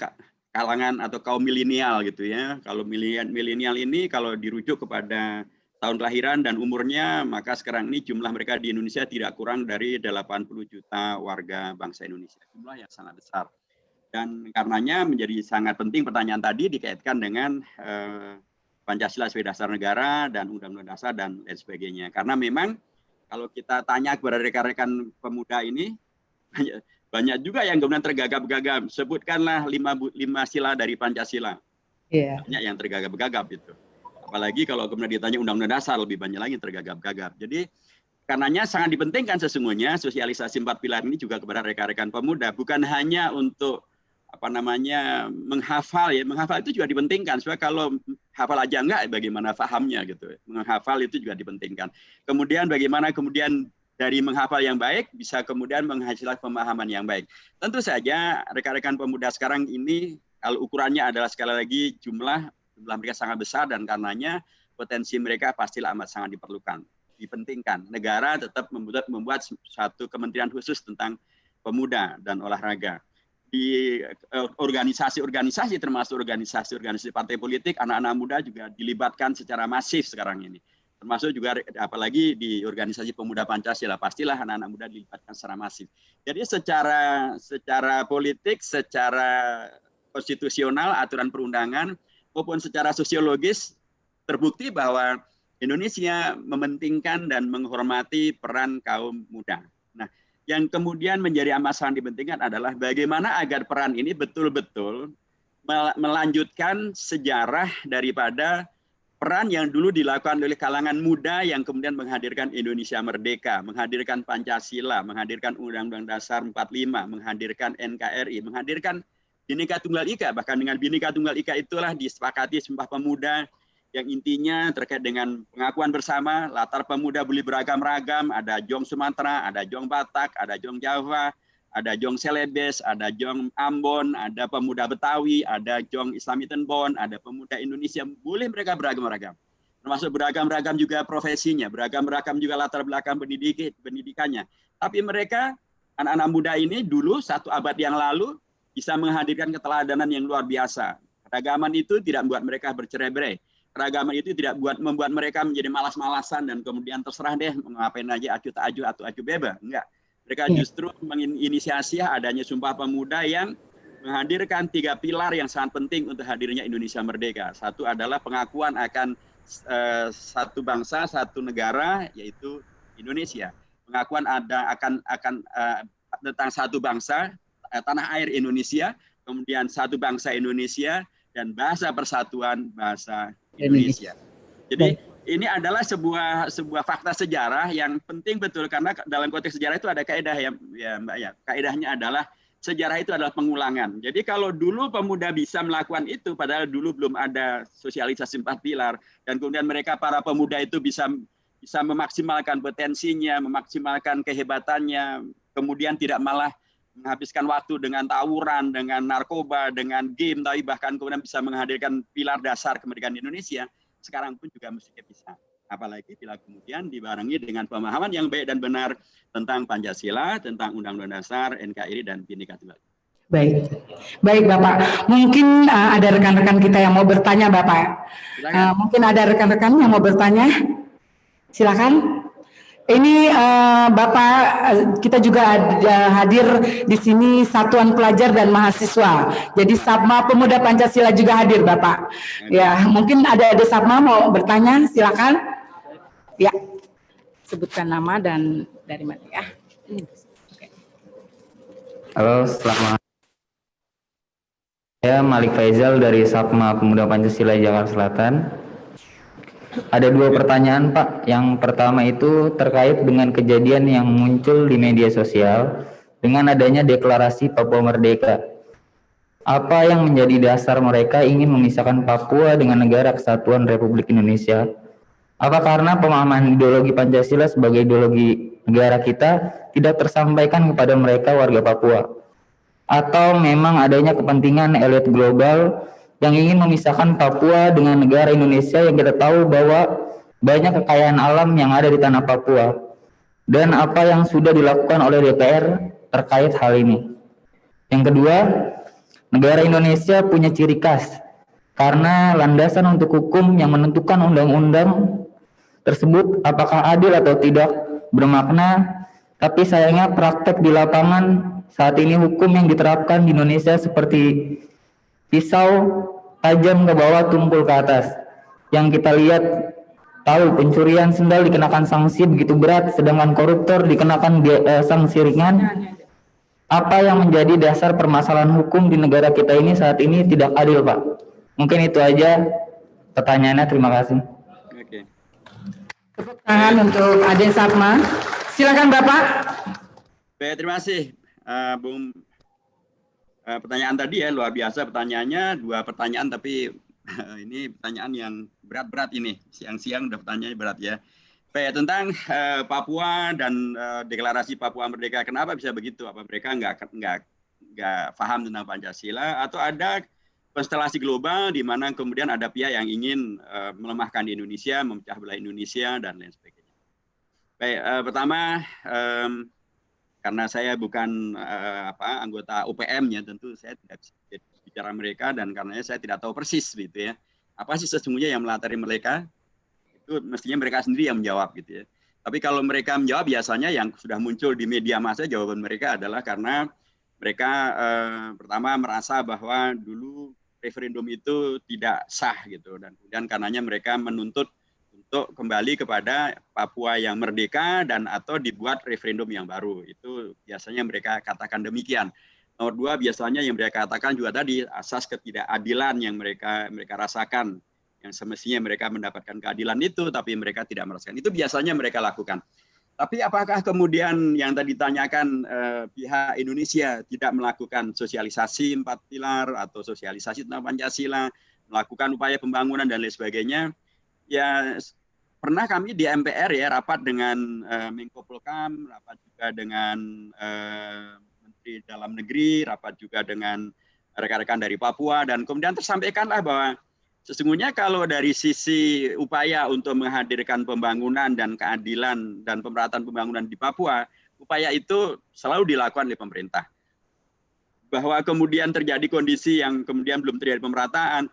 kalangan atau kaum milenial gitu ya. Kalau milenial ini kalau dirujuk kepada tahun kelahiran dan umurnya, maka sekarang ini jumlah mereka di Indonesia tidak kurang dari 80 juta warga bangsa Indonesia. Jumlah yang sangat besar. Dan karenanya menjadi sangat penting pertanyaan tadi dikaitkan dengan Pancasila sebagai dasar negara dan Undang-Undang Dasar dan lain sebagainya. Karena memang kalau kita tanya kepada rekan-rekan pemuda ini, banyak juga yang kemudian tergagap-gagap. Sebutkanlah 5 sila dari Pancasila. Yeah. Banyak yang tergagap-gagap itu. Apalagi kalau kemudian ditanya Undang-Undang Dasar, lebih banyak lagi yang tergagap-gagap. Jadi karenanya sangat dipentingkan sesungguhnya sosialisasi 4 pilar ini juga kepada rekan-rekan pemuda. Bukan hanya untuk menghafal ya, menghafal itu juga dipentingkan. Sebab kalau hafal aja enggak, bagaimana pahamnya gitu. Menghafal itu juga dipentingkan. Kemudian bagaimana kemudian dari menghafal yang baik bisa kemudian menghasilkan pemahaman yang baik. Tentu saja rekan-rekan pemuda sekarang ini kalau ukurannya adalah sekali lagi jumlah mereka sangat besar dan karenanya potensi mereka pastilah amat sangat diperlukan, dipentingkan. Negara tetap membuat satu kementerian khusus tentang pemuda dan olahraga. Di organisasi-organisasi termasuk organisasi partai politik, anak-anak muda juga dilibatkan secara masif sekarang ini. Termasuk juga apalagi di organisasi pemuda Pancasila, pastilah anak-anak muda dilibatkan secara masif. Jadi secara politik, secara konstitusional, aturan perundangan, maupun secara sosiologis terbukti bahwa Indonesia mementingkan dan menghormati peran kaum muda. Nah, yang kemudian menjadi amat sangat dipentingkan adalah bagaimana agar peran ini betul-betul melanjutkan sejarah daripada peran yang dulu dilakukan oleh kalangan muda yang kemudian menghadirkan Indonesia Merdeka, menghadirkan Pancasila, menghadirkan Undang-Undang Dasar 45, menghadirkan NKRI, menghadirkan Bhinneka Tunggal Ika. Bahkan dengan Bhinneka Tunggal Ika itulah disepakati Sumpah Pemuda yang intinya terkait dengan pengakuan bersama, latar pemuda boleh beragam-ragam, ada Jong Sumatera, ada Jong Batak, ada Jong Jawa, ada Jong Celebes, ada Jong Ambon, ada pemuda Betawi, ada Jong Islamitan-Bon, ada pemuda Indonesia, boleh mereka beragam-ragam. Termasuk beragam-ragam juga profesinya, beragam-ragam juga latar belakang pendidikannya. Tapi mereka, anak-anak muda ini dulu, 1 abad yang lalu, bisa menghadirkan keteladanan yang luar biasa. Keragaman itu tidak membuat mereka bercerai-berai. Keragaman itu tidak membuat mereka menjadi malas-malasan dan kemudian terserah deh ngapain aja acu tak aju atau acu beba. Enggak. Mereka justru menginisiasi adanya Sumpah Pemuda yang menghadirkan 3 pilar yang sangat penting untuk hadirnya Indonesia Merdeka. Satu adalah pengakuan akan satu bangsa, satu negara, yaitu Indonesia. Pengakuan tentang satu bangsa, tanah air Indonesia, kemudian satu bangsa Indonesia, dan bahasa persatuan bahasa Indonesia. Jadi ini adalah sebuah fakta sejarah yang penting betul, karena dalam konteks sejarah itu ada kaidah ya Mbak ya. Kaidahnya adalah sejarah itu adalah pengulangan. Jadi kalau dulu pemuda bisa melakukan itu, padahal dulu belum ada sosialisasi 4 pilar, dan kemudian mereka para pemuda itu bisa memaksimalkan potensinya, memaksimalkan kehebatannya, kemudian tidak malah menghabiskan waktu dengan tawuran, dengan narkoba, dengan game, tapi bahkan kemudian bisa menghadirkan pilar dasar kemerdekaan Indonesia, sekarang pun juga mestinya bisa. Apalagi bila kemudian dibarengi dengan pemahaman yang baik dan benar tentang Pancasila, tentang Undang-Undang Dasar, NKRI, dan Bhinneka Tunggal Ika. Baik Bapak. Mungkin ada rekan-rekan kita yang mau bertanya, Bapak. Mungkin ada rekan-rekan yang mau bertanya. Silakan. Ini Bapak, kita juga hadir di sini satuan pelajar dan mahasiswa. Jadi Sabma Pemuda Pancasila juga hadir, Bapak. Ya, mungkin ada Sabma mau bertanya, silakan. Ya, sebutkan nama dan dari mana ya. Halo, selamat. Saya Malik Faizal dari Sabma Pemuda Pancasila Jakarta Selatan. Ada 2 pertanyaan, Pak. Yang pertama itu terkait dengan kejadian yang muncul di media sosial dengan adanya deklarasi Papua Merdeka. Apa yang menjadi dasar mereka ingin memisahkan Papua dengan Negara Kesatuan Republik Indonesia? Apa karena pemahaman ideologi Pancasila sebagai ideologi negara kita tidak tersampaikan kepada mereka warga Papua? Atau memang adanya kepentingan elit global yang ingin memisahkan Papua dengan negara Indonesia yang kita tahu bahwa banyak kekayaan alam yang ada di tanah Papua? Dan apa yang sudah dilakukan oleh DPR terkait hal ini? Yang kedua, negara Indonesia punya ciri khas karena landasan untuk hukum yang menentukan undang-undang tersebut apakah adil atau tidak bermakna, tapi sayangnya praktek di lapangan saat ini hukum yang diterapkan di Indonesia seperti pisau tajam ke bawah, tumpul ke atas. Yang kita lihat, tahu pencurian sendal dikenakan sanksi begitu berat, sedangkan koruptor dikenakan sanksi ringan. Apa yang menjadi dasar permasalahan hukum di negara kita ini saat ini tidak adil, Pak? Mungkin itu aja pertanyaannya. Terima kasih. Oke. Tepuk tangan untuk Aden Sabma. Silakan Bapak. Baik, terima kasih, Bung. Pertanyaan tadi ya luar biasa pertanyaannya, 2 pertanyaan tapi ini pertanyaan yang berat-berat ini, siang-siang udah pertanyaannya berat ya. Baik, tentang Papua dan deklarasi Papua Merdeka, kenapa bisa begitu? Apa mereka nggak paham tentang Pancasila atau ada konstelasi global di mana kemudian ada pihak yang ingin melemahkan Indonesia, memecah belah Indonesia dan lain sebagainya. Baik, pertama karena saya bukan anggota UPM-nya, tentu saya tidak bisa bicara mereka, dan karenanya saya tidak tahu persis gitu ya. Apa sih sesungguhnya yang melatari mereka? Itu mestinya mereka sendiri yang menjawab gitu ya. Tapi kalau mereka menjawab, biasanya yang sudah muncul di media massa jawaban mereka adalah karena mereka pertama merasa bahwa dulu referendum itu tidak sah gitu, dan kemudian karenanya mereka menuntut untuk kembali kepada Papua yang merdeka dan atau dibuat referendum yang baru. Itu biasanya mereka katakan demikian. Nomor 2, biasanya yang mereka katakan juga tadi asas ketidakadilan yang mereka rasakan yang semestinya mereka mendapatkan keadilan itu, tapi mereka tidak merasakan. Itu biasanya mereka lakukan. Tapi apakah kemudian yang tadi ditanyakan pihak Indonesia tidak melakukan sosialisasi 4 pilar atau sosialisasi tentang Pancasila, melakukan upaya pembangunan dan lain sebagainya? Ya pernah kami di MPR ya rapat dengan Menko Polhukam, rapat juga dengan Menteri Dalam Negeri, rapat juga dengan rekan-rekan dari Papua, dan kemudian tersampaikanlah bahwa sesungguhnya kalau dari sisi upaya untuk menghadirkan pembangunan dan keadilan dan pemerataan pembangunan di Papua, upaya itu selalu dilakukan oleh pemerintah. Bahwa kemudian terjadi kondisi yang kemudian belum terjadi pemerataan,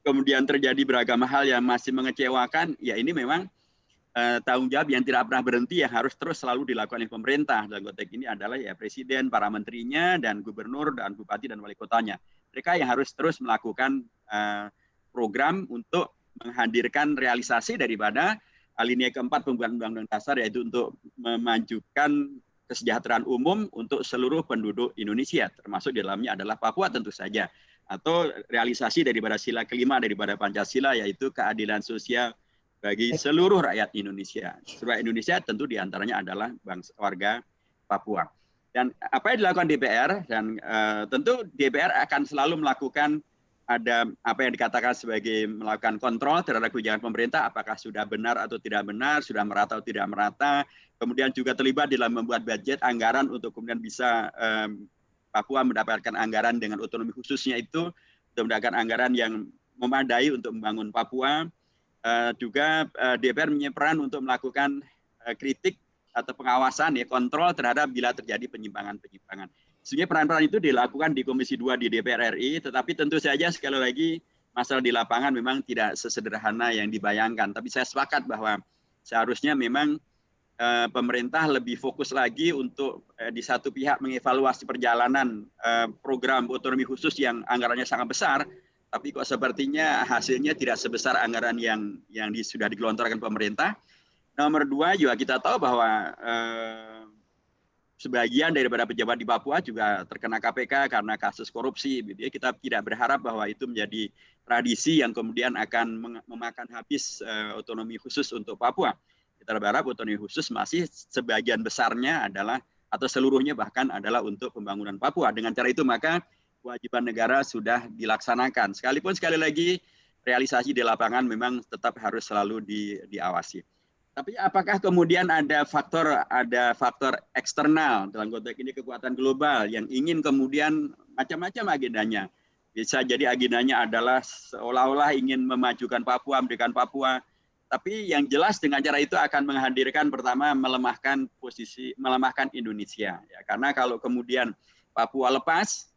kemudian terjadi beragam hal yang masih mengecewakan, ya ini memang tanggung jawab yang tidak pernah berhenti yang harus terus selalu dilakukan oleh pemerintah. Dalam konteks ini adalah ya presiden, para menterinya, dan gubernur, dan bupati, dan wali kotanya. Mereka yang harus terus melakukan program untuk menghadirkan realisasi daripada alinea keempat pembuatan Undang-Undang Dasar, yaitu untuk memajukan kesejahteraan umum untuk seluruh penduduk Indonesia, termasuk di dalamnya adalah Papua tentu saja, atau realisasi daripada sila kelima daripada Pancasila, yaitu keadilan sosial bagi seluruh rakyat Indonesia. Seluruh Indonesia tentu diantaranya adalah bangsa warga Papua. Dan apa yang dilakukan DPR, dan tentu DPR akan selalu melakukan ada apa yang dikatakan sebagai melakukan kontrol terhadap kebijakan pemerintah, apakah sudah benar atau tidak benar, sudah merata atau tidak merata, kemudian juga terlibat dalam membuat budget anggaran untuk kemudian bisa Papua mendapatkan anggaran dengan otonomi khususnya itu, untuk mendapatkan anggaran yang memadai untuk membangun Papua. Juga DPR punya peran untuk melakukan kritik atau pengawasan, ya kontrol terhadap bila terjadi penyimpangan-penyimpangan. Sebenarnya peran-peran itu dilakukan di Komisi 2 di DPR RI, tetapi tentu saja sekali lagi masalah di lapangan memang tidak sesederhana yang dibayangkan. Tapi saya sepakat bahwa seharusnya memang pemerintah lebih fokus lagi untuk di satu pihak mengevaluasi perjalanan program otonomi khusus yang anggarannya sangat besar, tapi kok sepertinya hasilnya tidak sebesar anggaran yang sudah digelontorkan pemerintah. Nomor 2 juga kita tahu bahwa sebagian daripada pejabat di Papua juga terkena KPK karena kasus korupsi. Kita tidak berharap bahwa itu menjadi tradisi yang kemudian akan memakan habis otonomi khusus untuk Papua. Kita berharap otonomi khusus masih sebagian besarnya adalah, atau seluruhnya bahkan adalah untuk pembangunan Papua. Dengan cara itu maka kewajiban negara sudah dilaksanakan. Sekalipun sekali lagi realisasi di lapangan memang tetap harus selalu diawasi. Tapi apakah kemudian ada faktor eksternal, dalam konteks ini kekuatan global yang ingin kemudian macam-macam agendanya. Bisa jadi agendanya adalah seolah-olah ingin memajukan Papua, mendirikan Papua. Tapi yang jelas dengan cara itu akan menghadirkan pertama melemahkan Indonesia. Ya, karena kalau kemudian Papua lepas,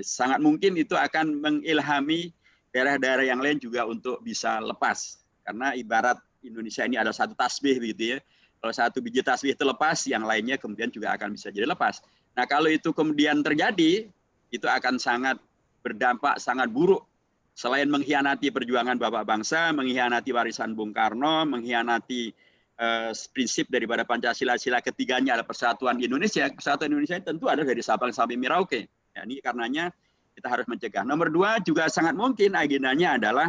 sangat mungkin itu akan mengilhami daerah-daerah yang lain juga untuk bisa lepas. Karena ibarat Indonesia ini ada satu tasbih begitu ya. Kalau satu biji tasbih itu lepas, yang lainnya kemudian juga akan bisa jadi lepas. Nah kalau itu kemudian terjadi, itu akan sangat berdampak sangat buruk. Selain mengkhianati perjuangan Bapak bangsa, mengkhianati warisan Bung Karno, mengkhianati prinsip daripada Pancasila, sila ketiganya adalah persatuan Indonesia. Persatuan Indonesia tentu ada dari Sabang sampai Merauke. Ya, ini karenanya kita harus mencegah. Nomor 2 juga sangat mungkin agendanya adalah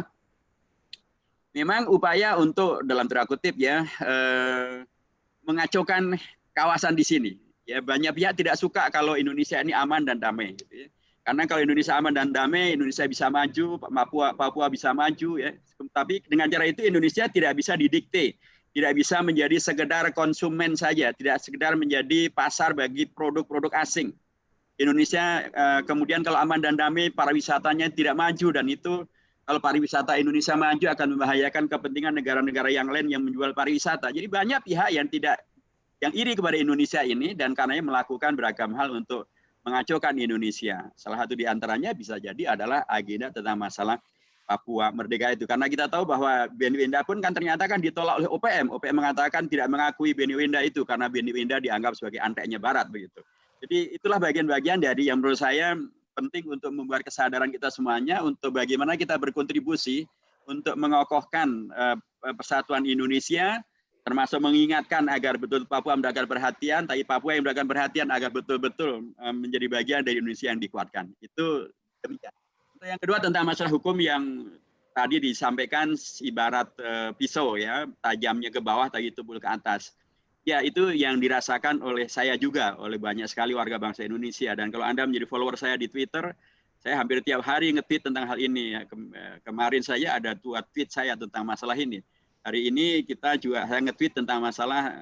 memang upaya untuk dalam tanda kutip ya mengacaukan kawasan di sini. Ya banyak pihak tidak suka kalau Indonesia ini aman dan damai. Gitu ya. Karena kalau Indonesia aman dan damai, Indonesia bisa maju, Papua bisa maju. Ya. Tapi dengan cara itu Indonesia tidak bisa didikte, tidak bisa menjadi sekedar konsumen saja, tidak sekedar menjadi pasar bagi produk-produk asing. Indonesia kemudian kalau aman dan damai, pariwisatanya tidak maju, dan itu kalau pariwisata Indonesia maju akan membahayakan kepentingan negara-negara yang lain yang menjual pariwisata. Jadi banyak pihak yang iri kepada Indonesia ini, dan karenanya melakukan beragam hal untuk mengacaukan Indonesia. Salah satu di antaranya bisa jadi adalah agenda tentang masalah Papua Merdeka itu. Karena kita tahu bahwa Beni Wenda pun kan ternyata kan ditolak oleh OPM. OPM mengatakan tidak mengakui Beni Wenda itu karena Beni Wenda dianggap sebagai anteknya Barat begitu. Jadi itulah bagian-bagian dari yang menurut saya penting untuk membuat kesadaran kita semuanya untuk bagaimana kita berkontribusi untuk mengokohkan persatuan Indonesia, termasuk mengingatkan agar betul Papua mendapatkan perhatian, tapi Papua yang mendapatkan perhatian agar betul-betul menjadi bagian dari Indonesia yang dikuatkan. Itu demikian. Yang kedua tentang masalah hukum yang tadi disampaikan ibarat pisau ya, tajamnya ke bawah, tapi tubuh ke atas. Ya, itu yang dirasakan oleh saya juga, oleh banyak sekali warga bangsa Indonesia. Dan kalau Anda menjadi follower saya di Twitter, saya hampir tiap hari nge-tweet tentang hal ini. Kemarin saja ada 2 tweet saya tentang masalah ini. Hari ini saya nge-tweet tentang masalah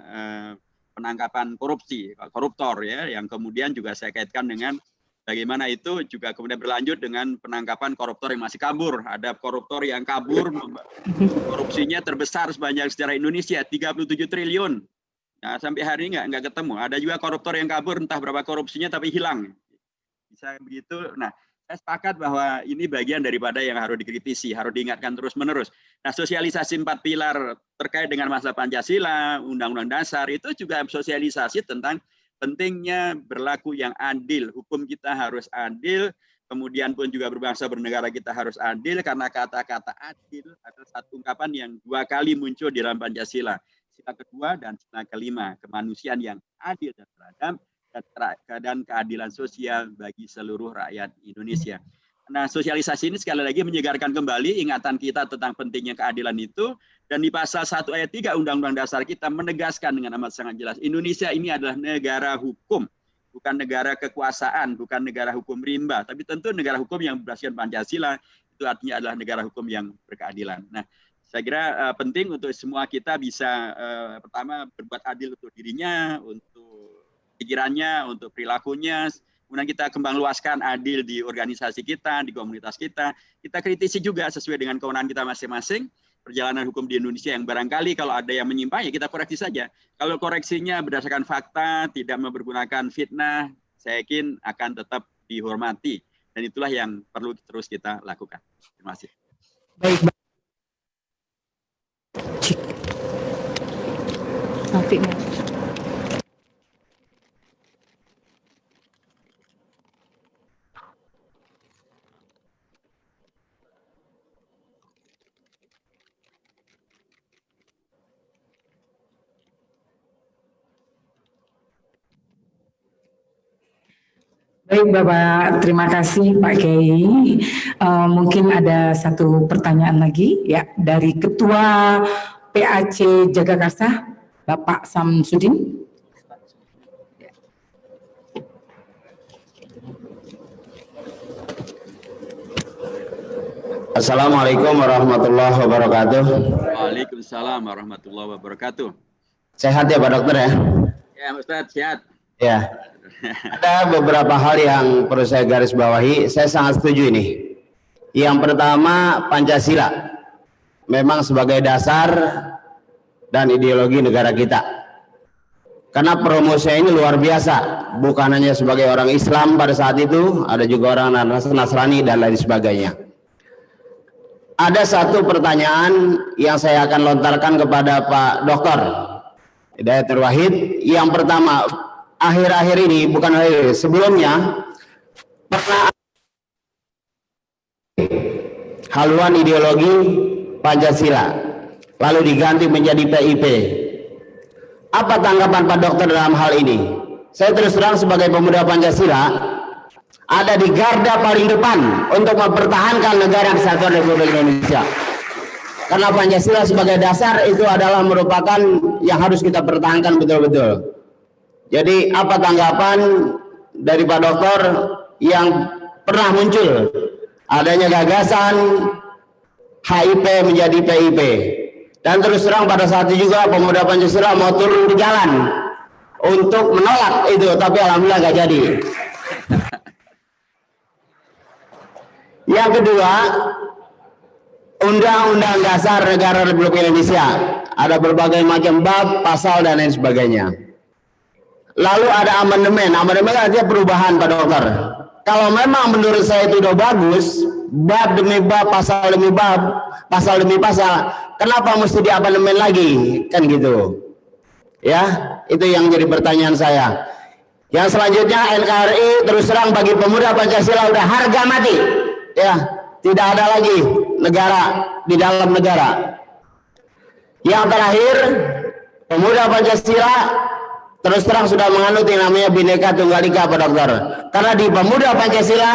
penangkapan koruptor ya, yang kemudian juga saya kaitkan dengan bagaimana itu juga kemudian berlanjut dengan penangkapan koruptor yang masih kabur. Ada koruptor yang kabur, korupsinya terbesar sepanjang sejarah Indonesia, 37 triliun. Nah, sampai hari ini nggak ketemu. Ada juga koruptor yang kabur, entah berapa korupsinya tapi hilang. Bisa begitu. Nah, saya sepakat bahwa ini bagian daripada yang harus dikritisi, harus diingatkan terus-menerus. Nah, sosialisasi 4 pilar terkait dengan masalah Pancasila, Undang-Undang Dasar, itu juga sosialisasi tentang pentingnya berlaku yang adil. Hukum kita harus adil, kemudian pun juga berbangsa bernegara kita harus adil, karena kata-kata adil adalah satu ungkapan yang 2 kali muncul di dalam Pancasila. Sila kedua dan sila kelima, kemanusiaan yang adil dan beradab, dan keadilan sosial bagi seluruh rakyat Indonesia. Nah, sosialisasi ini sekali lagi menyegarkan kembali ingatan kita tentang pentingnya keadilan itu, dan di pasal 1 ayat 3 Undang-Undang Dasar kita menegaskan dengan amat sangat jelas, Indonesia ini adalah negara hukum, bukan negara kekuasaan, bukan negara hukum rimba, tapi tentu negara hukum yang berdasarkan Pancasila, itu artinya adalah negara hukum yang berkeadilan. Nah, saya kira penting untuk semua kita bisa pertama berbuat adil untuk dirinya, untuk pikirannya, untuk perilakunya. Kemudian kita kembang luaskan adil di organisasi kita, di komunitas kita. Kita kritisi juga sesuai dengan kewenangan kita masing-masing. Perjalanan hukum di Indonesia yang barangkali kalau ada yang menyimpang, ya kita koreksi saja. Kalau koreksinya berdasarkan fakta, tidak mempergunakan fitnah, saya yakin akan tetap dihormati. Dan itulah yang perlu terus kita lakukan. Terima kasih. Baik. Nanti. Baik Bapak, terima kasih Pak Kiai. Mungkin ada satu pertanyaan lagi ya dari Ketua PAC Jagakarsa, Bapak Samsudin. Assalamualaikum warahmatullahi wabarakatuh. Waalaikumsalam warahmatullahi wabarakatuh. Sehat ya Pak Dokter ya? Ya Ustadz, sehat. Ya. Ada beberapa hal yang perlu saya garis bawahi. Saya sangat setuju ini. Yang pertama, Pancasila memang sebagai dasar dan ideologi negara kita. Karena promosinya ini luar biasa. Bukan hanya sebagai orang Islam pada saat itu, ada juga orang Nasrani dan lain sebagainya. Ada satu pertanyaan yang saya akan lontarkan kepada Pak Dr. Hidayat Nur Wahid. Yang pertama, akhir-akhir ini, bukan akhir, sebelumnya pernah haluan ideologi Pancasila lalu diganti menjadi PIP. Apa tanggapan Pak Dokter dalam hal ini? Saya terus terang sebagai pemuda Pancasila ada di garda paling depan untuk mempertahankan negara kesatuan Republik Indonesia. Karena Pancasila sebagai dasar itu adalah merupakan yang harus kita pertahankan betul-betul. Jadi apa tanggapan dari Pak Dokter yang pernah muncul adanya gagasan HIP menjadi PIP, dan terus terang pada saat itu juga pemuda Pancasila mau turun di jalan untuk menolak itu, tapi alhamdulillah nggak jadi. Yang kedua, Undang-Undang Dasar Negara Republik Indonesia ada berbagai macam bab, pasal dan lain sebagainya. Lalu ada amandemen. Amandemen artinya perubahan Pak Dokter. Kalau memang menurut saya itu udah bagus, bab demi bab, pasal demi bab, pasal demi pasal, kenapa mesti diamandemen lagi? Kan gitu. Ya, itu yang jadi pertanyaan saya. Yang selanjutnya, NKRI terus terang bagi pemuda Pancasila udah harga mati. Ya, tidak ada lagi negara di dalam negara. Yang terakhir, pemuda Pancasila terus terang sudah menganut yang namanya Bhinneka Tunggal Ika Pak Dokter. Karena di pemuda Pancasila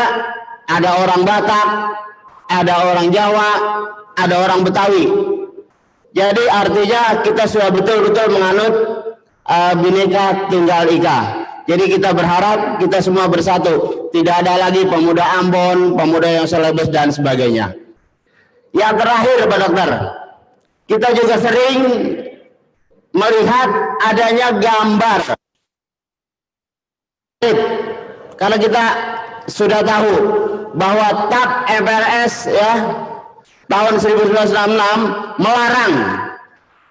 ada orang Batak, ada orang Jawa, ada orang Betawi. Jadi artinya kita sudah betul-betul menganut Bhinneka Tunggal Ika. Jadi kita berharap kita semua bersatu. Tidak ada lagi pemuda Ambon, pemuda yang selebes dan sebagainya. Yang terakhir Pak Dokter, kita juga sering melihat adanya gambar. Karena kita sudah tahu bahwa TAP MPRS ya tahun 1966 melarang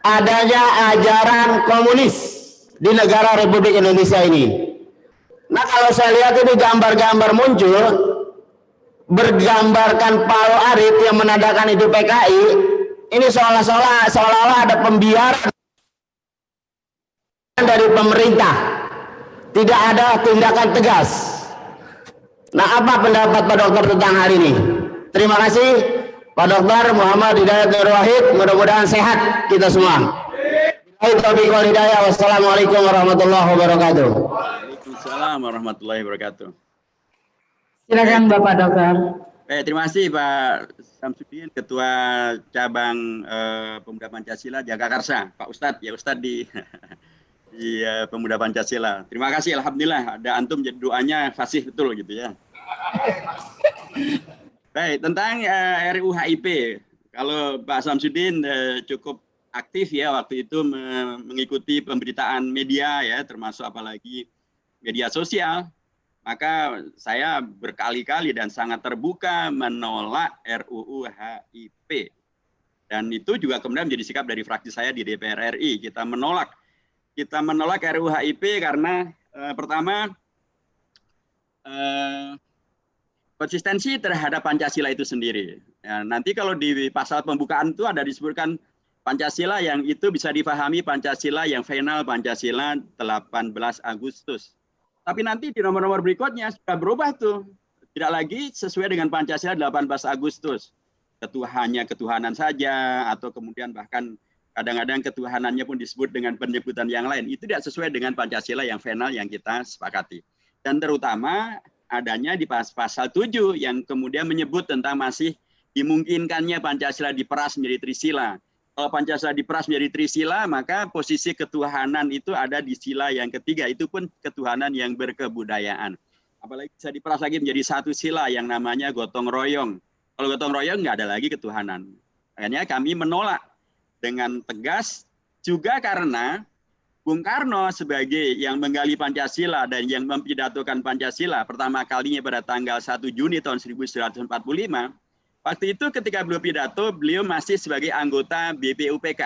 adanya ajaran komunis di negara Republik Indonesia ini. Nah, kalau saya lihat ini gambar-gambar muncul bergambarkan Palu Arit yang menandakan itu PKI, ini seolah-olah ada pembiaran dari pemerintah, tidak ada tindakan tegas. Nah, apa pendapat Pak Dokter tentang hal ini? Terima kasih Pak Dokter Muhammad Hidayat Nur Wahid, mudah-mudahan sehat kita semua. Wassalamualaikum warahmatullahi wabarakatuh. Waalaikumsalam warahmatullahi wabarakatuh. Silakan Bapak Dokter. Terima kasih Pak Samsudin, Ketua Cabang Pemuda Pancasila Jagakarsa, Pak Ustadz, ya Ustadz di Pemuda Pancasila. Terima kasih, alhamdulillah ada antum jadi doanya fasih betul gitu ya. Baik, tentang RUU HIP, kalau Pak Samsudin cukup aktif ya waktu itu mengikuti pemberitaan media ya, termasuk apalagi media sosial, maka saya berkali-kali dan sangat terbuka menolak RUU HIP. Dan itu juga kemudian menjadi sikap dari fraksi saya di DPR RI. Kita menolak RUU HIP karena pertama konsistensi terhadap Pancasila itu sendiri. Ya, nanti kalau di pasal pembukaan itu ada disebutkan Pancasila yang itu bisa difahami Pancasila yang final Pancasila 18 Agustus. Tapi nanti di nomor-nomor berikutnya sudah berubah tuh. Tidak lagi sesuai dengan Pancasila 18 Agustus. Hanya ketuhanan saja atau kemudian bahkan kadang-kadang ketuhanannya pun disebut dengan penyebutan yang lain. Itu tidak sesuai dengan Pancasila yang final yang kita sepakati. Dan terutama adanya di pasal 7 yang kemudian menyebut tentang masih dimungkinkannya Pancasila diperas menjadi Trisila. Kalau Pancasila diperas menjadi Trisila, maka posisi ketuhanan itu ada di sila yang ketiga. Itu pun ketuhanan yang berkebudayaan. Apalagi bisa diperas lagi menjadi satu sila yang namanya gotong royong. Kalau gotong royong nggak ada lagi ketuhanan. Makanya kami menolak dengan tegas juga karena Bung Karno sebagai yang menggali Pancasila dan yang mempidatokan Pancasila pertama kalinya pada tanggal 1 Juni tahun 1945, waktu itu ketika beliau pidato, beliau masih sebagai anggota BPUPK.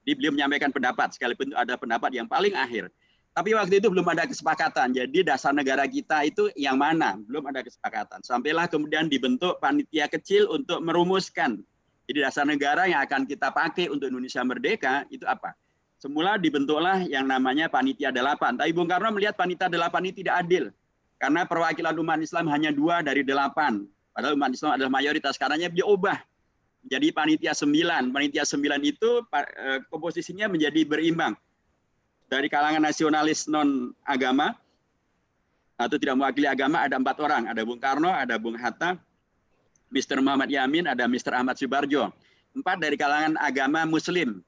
Jadi beliau menyampaikan pendapat, sekalipun ada pendapat yang paling akhir. Tapi waktu itu belum ada kesepakatan. Jadi dasar negara kita itu yang mana? Belum ada kesepakatan. Sampailah kemudian dibentuk panitia kecil untuk merumuskan. Jadi dasar negara yang akan kita pakai untuk Indonesia merdeka itu apa? Semula dibentuklah yang namanya Panitia 8. Tapi Bung Karno melihat Panitia 8 ini tidak adil. Karena perwakilan umat Islam hanya 2 dari 8. Padahal umat Islam adalah mayoritas, karenanya dia ubah jadi panitia 9. Panitia 9 itu komposisinya menjadi berimbang. Dari kalangan nasionalis non-agama atau tidak mewakili agama ada 4 orang. Ada Bung Karno, ada Bung Hatta, Mr. Muhammad Yamin, ada Mr. Ahmad Subarjo. 4 dari kalangan agama Muslim,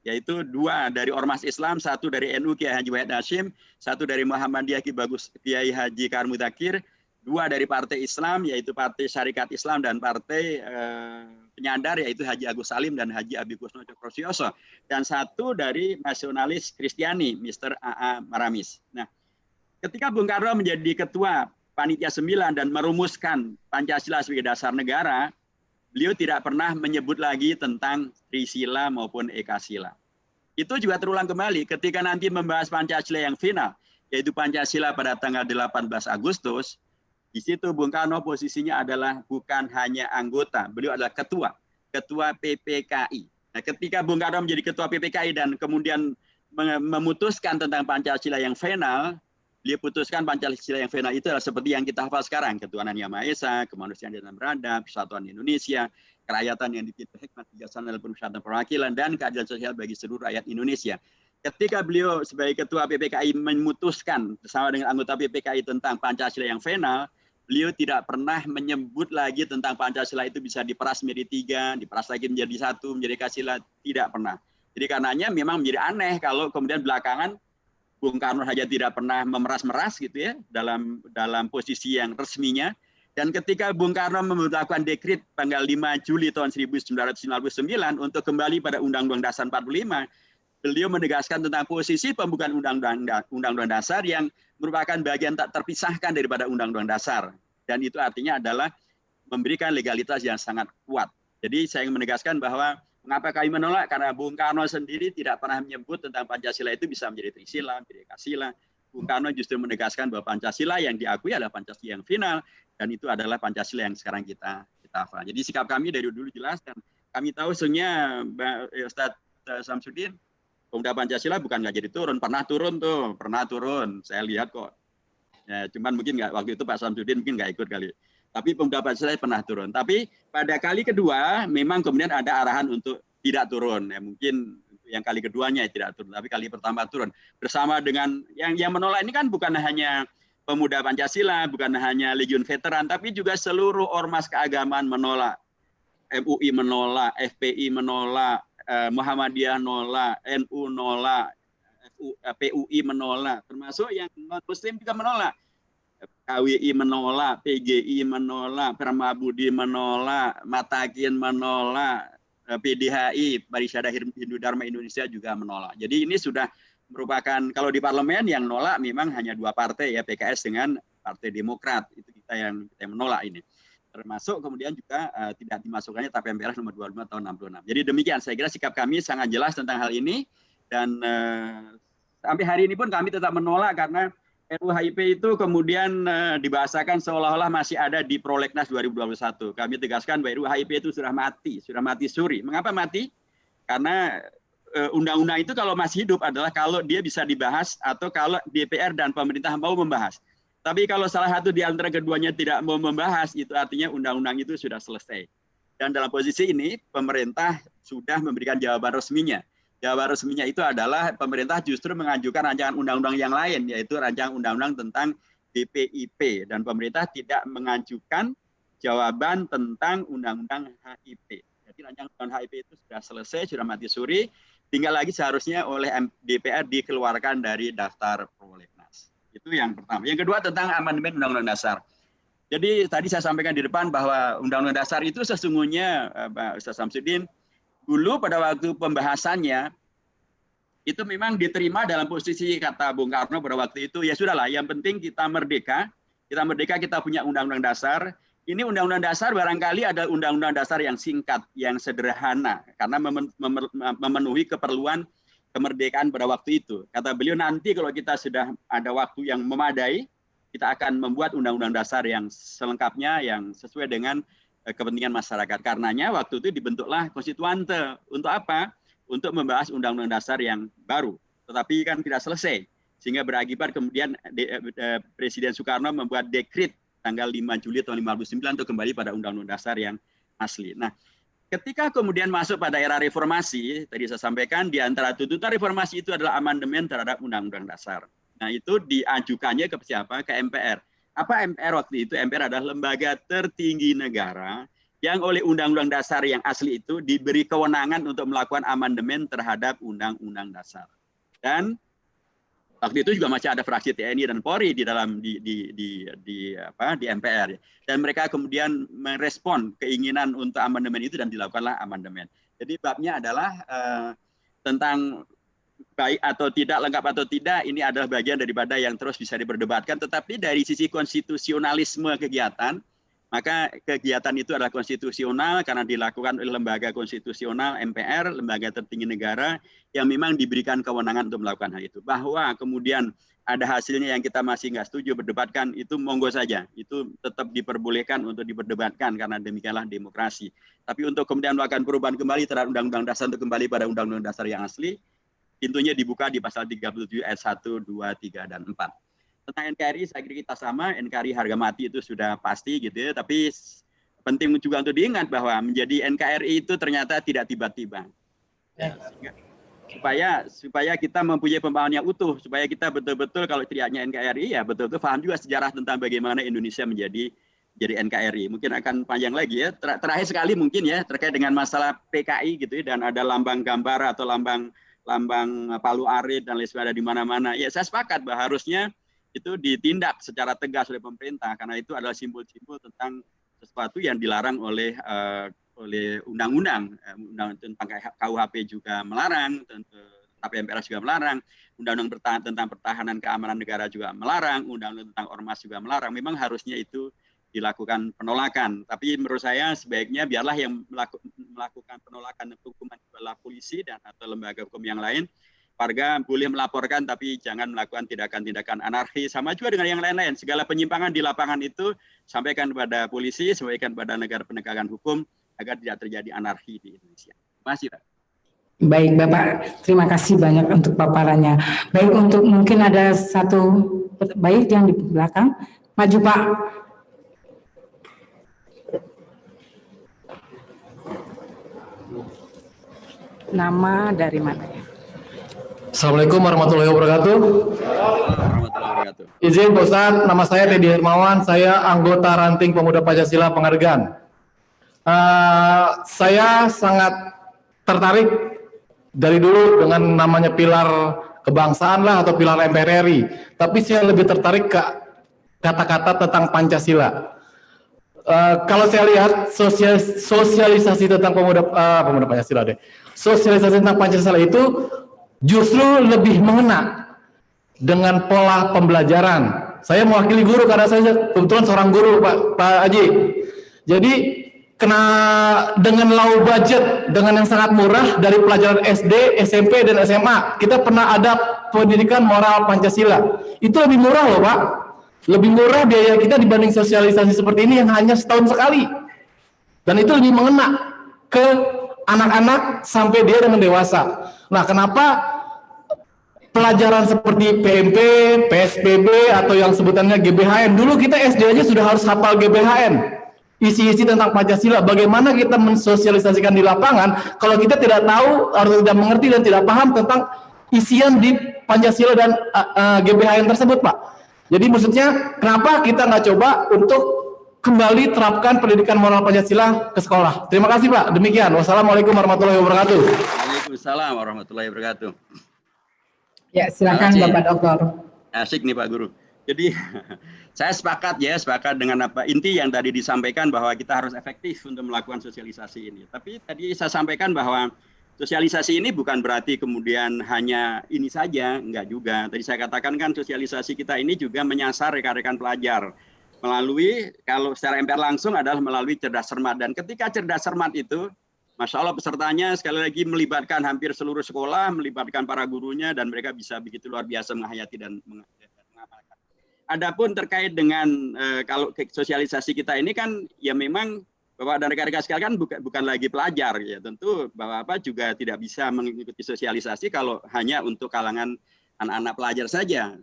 yaitu 2 dari Ormas Islam, 1 dari NU Kiai Haji Wahid Hasyim, 1 dari Muhammadiyah Kiai Haji Kahar Mudzakkir, 2 dari Partai Islam, yaitu Partai Syarikat Islam dan Partai Penyadar, yaitu Haji Agus Salim dan Haji Abi Kusno Cokrosioso. Dan 1 dari nasionalis Kristiani, Mr. A.A. Maramis. Nah, ketika Bung Karno menjadi ketua Panitia 9 dan merumuskan Pancasila sebagai dasar negara, beliau tidak pernah menyebut lagi tentang Trisila maupun Ekasila. Itu juga terulang kembali ketika nanti membahas Pancasila yang final, yaitu Pancasila pada tanggal 18 Agustus, di situ Bung Karno posisinya adalah bukan hanya anggota, beliau adalah ketua PPKI. Nah, ketika Bung Karno menjadi ketua PPKI dan kemudian memutuskan tentang Pancasila yang final, beliau putuskan Pancasila yang final itu adalah seperti yang kita hafal sekarang, ketuhanan Yang Maha Esa, kemanusiaan dalam beradab, persatuan Indonesia, kerakyatan yang dipimpin hikmat, kebijaksanaan dalam perusahaan perwakilan, dan keadilan sosial bagi seluruh rakyat Indonesia. Ketika beliau sebagai ketua PPKI memutuskan bersama dengan anggota PPKI tentang Pancasila yang final, beliau tidak pernah menyebut lagi tentang Pancasila itu bisa diperas menjadi 3, diperas lagi menjadi 1, menjadi Pancasila, tidak pernah. Jadi karenanya memang menjadi aneh kalau kemudian belakangan Bung Karno saja tidak pernah memeras-meras gitu ya dalam posisi yang resminya. Dan ketika Bung Karno melakukan dekret tanggal 5 Juli tahun 1999 untuk kembali pada Undang-Undang Dasar 45, beliau menegaskan tentang posisi pembukaan Undang-Undang Dasar yang merupakan bagian tak terpisahkan daripada Undang-Undang Dasar. Dan itu artinya adalah memberikan legalitas yang sangat kuat. Jadi saya ingin menegaskan bahwa mengapa kami menolak? Karena Bung Karno sendiri tidak pernah menyebut tentang Pancasila itu bisa menjadi Trisila, menjadi Ekasila. Bung Karno justru menegaskan bahwa Pancasila yang diakui adalah Pancasila yang final, dan itu adalah Pancasila yang sekarang kita hafal. Jadi sikap kami dari dulu jelas, dan kami tahu sebenarnya Ustadz Samsudin, Pemuda Pancasila bukan nggak jadi turun, pernah turun, saya lihat kok. Ya, cuman mungkin nggak waktu itu Pak Samsudin mungkin nggak ikut kali. Tapi Pemuda Pancasila pernah turun. Tapi pada kali kedua memang kemudian ada arahan untuk tidak turun. Ya, mungkin yang kali keduanya tidak turun, tapi kali pertama turun. Bersama dengan yang menolak ini kan bukan hanya Pemuda Pancasila, bukan hanya Legiun Veteran, tapi juga seluruh ormas keagamaan menolak. MUI menolak, FPI menolak, Muhammadiyah menolak, NU menolak, PUI menolak, termasuk yang non-Muslim juga menolak. KWI menolak, PGI menolak, Permabudi menolak, Matakin menolak, PDHI, Parishada Hindu Dharma Indonesia juga menolak. Jadi ini sudah merupakan, kalau di parlemen yang menolak memang hanya 2 partai ya, PKS dengan Partai Demokrat, itu kita yang menolak ini. Termasuk kemudian juga tidak dimasukkannya TAP MPR nomor 25 tahun 66. Jadi demikian, saya kira sikap kami sangat jelas tentang hal ini, dan sampai hari ini pun kami tetap menolak karena RUU HIP itu kemudian dibahasakan seolah-olah masih ada di Prolegnas 2021. Kami tegaskan bahwa RUU HIP itu sudah mati suri. Mengapa mati? Karena undang-undang itu kalau masih hidup adalah kalau dia bisa dibahas atau kalau DPR dan pemerintah mau membahas. Tapi kalau salah satu di antara keduanya tidak mau membahas, itu artinya undang-undang itu sudah selesai. Dan dalam posisi ini, pemerintah sudah memberikan jawaban resminya. Jawaban resminya itu adalah pemerintah justru mengajukan rancangan undang-undang yang lain, yaitu rancangan undang-undang tentang BPIP. Dan pemerintah tidak mengajukan jawaban tentang undang-undang HIP. Jadi rancangan undang-undang HIP itu sudah selesai, sudah mati suri. Tinggal lagi seharusnya oleh DPR dikeluarkan dari daftar prolegnas. Itu yang pertama. Yang kedua tentang amandemen Undang-Undang Dasar. Jadi tadi saya sampaikan di depan bahwa Undang-Undang Dasar itu sesungguhnya, Pak Ustaz Samsudin, dulu pada waktu pembahasannya itu memang diterima dalam posisi kata Bung Karno pada waktu itu, ya sudahlah, yang penting kita merdeka, kita punya Undang-Undang Dasar. Ini Undang-Undang Dasar barangkali ada Undang-Undang Dasar yang singkat, yang sederhana, karena memenuhi keperluan kemerdekaan pada waktu itu. Kata beliau, nanti kalau kita sudah ada waktu yang memadai, kita akan membuat Undang-Undang Dasar yang selengkapnya, yang sesuai dengan kepentingan masyarakat. Karenanya waktu itu dibentuklah konstituante. Untuk apa? Untuk membahas Undang-Undang Dasar yang baru. Tetapi kan tidak selesai. Sehingga berakibat kemudian Presiden Soekarno membuat dekret tanggal 5 Juli tahun 1959 untuk kembali pada Undang-Undang Dasar yang asli. Nah, ketika kemudian masuk pada era reformasi, tadi saya sampaikan di antara tuntutan reformasi itu adalah amandemen terhadap Undang-Undang Dasar. Nah, itu diajukannya ke siapa? Ke MPR. Apa MPR waktu itu? MPR adalah lembaga tertinggi negara yang oleh Undang-Undang Dasar yang asli itu diberi kewenangan untuk melakukan amandemen terhadap Undang-Undang Dasar. Dan waktu itu juga masih ada fraksi TNI dan Polri di dalam di MPR. Dan mereka kemudian merespon keinginan untuk amandemen itu dan dilakukanlah amandemen. Jadi babnya adalah tentang baik atau tidak, lengkap atau tidak, ini adalah bagian daripada yang terus bisa diperdebatkan. Tetapi dari sisi konstitusionalisme kegiatan, maka kegiatan itu adalah konstitusional karena dilakukan oleh lembaga konstitusional MPR, lembaga tertinggi negara yang memang diberikan kewenangan untuk melakukan hal itu. Bahwa kemudian ada hasilnya yang kita masih nggak setuju berdebatkan, itu monggo saja. Itu tetap diperbolehkan untuk diperdebatkan karena demikianlah demokrasi. Tapi untuk kemudian melakukan perubahan kembali terhadap Undang-Undang Dasar untuk kembali pada Undang-Undang Dasar yang asli, pintunya dibuka di pasal 37 ayat 1, 2, 3, dan 4. Tentang NKRI saya kira kita sama, NKRI harga mati itu sudah pasti gitu ya, tapi penting juga untuk diingat bahwa menjadi NKRI itu ternyata tidak tiba-tiba. Ya, supaya kita mempunyai pemahaman yang utuh, supaya kita betul-betul kalau teriaknya NKRI ya betul-betul paham juga sejarah tentang bagaimana Indonesia menjadi NKRI. Mungkin akan panjang lagi ya. Terakhir sekali mungkin ya terkait dengan masalah PKI gitu ya, dan ada lambang gambar atau lambang palu arit dan lain sebagainya di mana-mana. Ya saya sepakat bahwa harusnya itu ditindak secara tegas oleh pemerintah karena itu adalah simbol-simbol tentang sesuatu yang dilarang oleh undang-undang tentang KUHP juga melarang, tapi MPR juga melarang, undang-undang tentang pertahanan keamanan negara juga melarang, undang-undang tentang ormas juga melarang. Memang harusnya itu dilakukan penolakan. Tapi menurut saya sebaiknya biarlah yang melakukan penolakan hukuman adalah polisi dan atau lembaga hukum yang lain. Warga boleh melaporkan tapi jangan melakukan tindakan-tindakan anarkis. Sama juga dengan yang lain-lain. Segala penyimpangan di lapangan itu sampaikan kepada polisi, sampaikan kepada negara penegakan hukum agar tidak terjadi anarki di Indonesia. Terima kasih, Pak. Baik, Bapak. Terima kasih banyak untuk paparannya. Baik, untuk mungkin ada satu baik yang di belakang. Maju, Pak. Nama dari mana ya? Assalamualaikum warahmatullahi wabarakatuh. Izin Pak Ustadz, nama saya Teddy Hermawan, saya anggota Ranting Pemuda Pancasila Pengadegan. Saya sangat tertarik dari dulu dengan namanya pilar kebangsaan lah atau pilar MPR RI. Tapi saya lebih tertarik ke kata-kata tentang Pancasila. Kalau saya lihat sosialisasi tentang pemuda Pancasila sosialisasi tentang Pancasila itu justru lebih mengena dengan pola pembelajaran. Saya mewakili guru karena saya kebetulan seorang guru, Pak Haji. Jadi kena dengan low budget, dengan yang sangat murah dari pelajaran SD, SMP, dan SMA. Kita pernah ada pendidikan moral Pancasila. Itu lebih murah loh, Pak. Lebih murah biaya kita dibanding sosialisasi seperti ini yang hanya setahun sekali. Dan itu lebih mengena ke anak-anak sampai dia dengan dewasa. Nah, kenapa pelajaran seperti PMP, PSBB, atau yang sebutannya GBHN, dulu kita SD aja sudah harus hafal GBHN, isi-isi tentang Pancasila. Bagaimana kita mensosialisasikan di lapangan kalau kita tidak tahu atau tidak mengerti dan tidak paham tentang isian di Pancasila dan GBHN tersebut, Pak. Jadi maksudnya kenapa kita nggak coba untuk kembali terapkan pendidikan moral Pancasila ke sekolah. Terima kasih, Pak. Demikian. Wassalamualaikum warahmatullahi wabarakatuh. Waalaikumsalam warahmatullahi wabarakatuh. Ya, silakan Bapak Dokter. Asik nih Pak Guru. Jadi saya sepakat dengan apa inti yang tadi disampaikan bahwa kita harus efektif untuk melakukan sosialisasi ini. Tapi tadi saya sampaikan bahwa sosialisasi ini bukan berarti kemudian hanya ini saja, enggak juga. Tadi saya katakan kan sosialisasi kita ini juga menyasar rekan-rekan pelajar. Melalui, kalau secara MPR langsung adalah melalui cerdas cermat. Dan ketika cerdas cermat itu, Masya Allah pesertanya sekali lagi melibatkan hampir seluruh sekolah, melibatkan para gurunya, dan mereka bisa begitu luar biasa menghayati dan mengamalkan. Adapun terkait dengan kalau sosialisasi kita ini kan, ya memang Bapak dan rekan-rekan sekalian kan bukan lagi pelajar. Ya tentu Bapak juga tidak bisa mengikuti sosialisasi kalau hanya untuk kalangan anak-anak pelajar saja.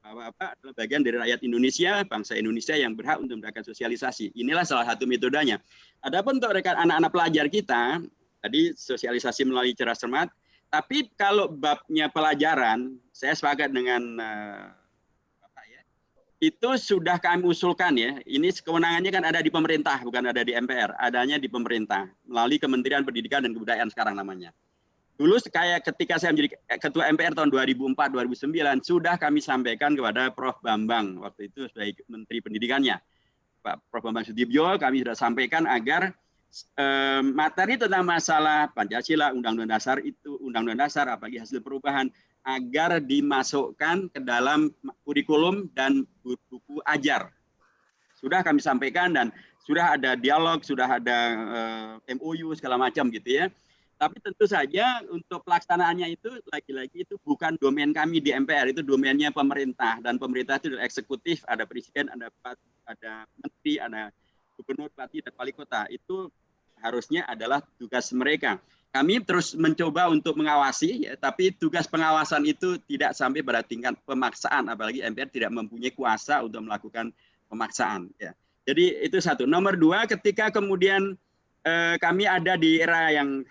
Bapak adalah bagian dari rakyat Indonesia, bangsa Indonesia yang berhak untuk mendapatkan sosialisasi. Inilah salah satu metodenya. Adapun untuk rekan anak-anak pelajar kita, tadi sosialisasi melalui cerdas cermat, tapi kalau babnya pelajaran, saya sepakat dengan Bapak ya, itu sudah kami usulkan ya, ini kewenangannya kan ada di pemerintah, bukan ada di MPR, adanya di pemerintah, melalui Kementerian Pendidikan dan Kebudayaan sekarang namanya. Dulu kayak ketika saya menjadi Ketua MPR tahun 2004-2009 sudah kami sampaikan kepada Prof. Bambang waktu itu sebagai Menteri Pendidikannya, Pak Prof. Bambang Sudibyo, kami sudah sampaikan agar materi tentang masalah Pancasila, Undang-Undang Dasar itu, Undang-Undang Dasar apalagi hasil perubahan agar dimasukkan ke dalam kurikulum dan buku ajar. Sudah kami sampaikan dan sudah ada dialog, sudah ada MOU segala macam gitu ya. Tapi tentu saja untuk pelaksanaannya itu lagi-lagi itu bukan domain kami di MPR, itu domainnya pemerintah, dan pemerintah itu ada eksekutif, ada presiden, ada menteri, ada gubernur, bupati, dan wali kota. Itu harusnya adalah tugas mereka. Kami terus mencoba untuk mengawasi, ya, tapi tugas pengawasan itu tidak sampai pada tingkat pemaksaan, apalagi MPR tidak mempunyai kuasa untuk melakukan pemaksaan. Ya. Jadi itu satu. Nomor dua, ketika kemudian kami ada di era yang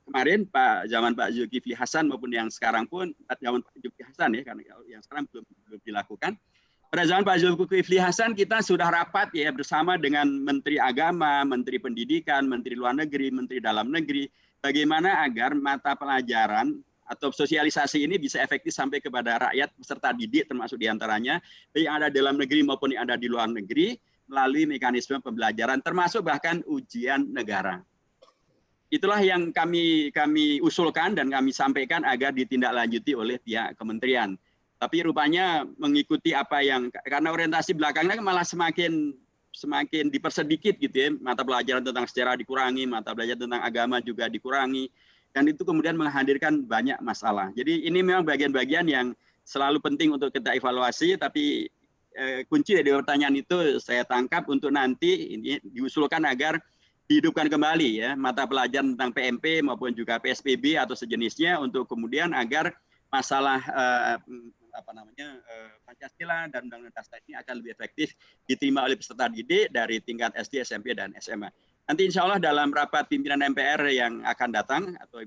kemarin zaman Pak Zulkifli Hasan maupun yang sekarang pun zaman Pak Zulkifli Hasan ya, karena yang sekarang belum dilakukan. Pada zaman Pak Zulkifli Hasan kita sudah rapat ya bersama dengan Menteri Agama, Menteri Pendidikan, Menteri Luar Negeri, Menteri Dalam Negeri, bagaimana agar mata pelajaran atau sosialisasi ini bisa efektif sampai kepada rakyat peserta didik, termasuk diantaranya yang ada dalam negeri maupun yang ada di luar negeri, melalui mekanisme pembelajaran termasuk bahkan ujian negara. Itulah yang kami usulkan dan kami sampaikan agar ditindaklanjuti oleh pihak kementerian. Tapi rupanya mengikuti apa yang, karena orientasi belakangnya malah semakin dipersedikit gitu ya, mata pelajaran tentang sejarah dikurangi, mata pelajaran tentang agama juga dikurangi, dan itu kemudian menghadirkan banyak masalah. Jadi ini memang bagian-bagian yang selalu penting untuk kita evaluasi, tapi kunci dari pertanyaan itu saya tangkap untuk nanti ini diusulkan agar dihidupkan kembali ya mata pelajaran tentang PMP maupun juga PSBB atau sejenisnya untuk kemudian agar masalah Pancasila dan Undang-Undang Dasar ini akan lebih efektif diterima oleh peserta didik dari tingkat SD, SMP dan SMA. Nanti insya Allah dalam rapat pimpinan MPR yang akan datang atau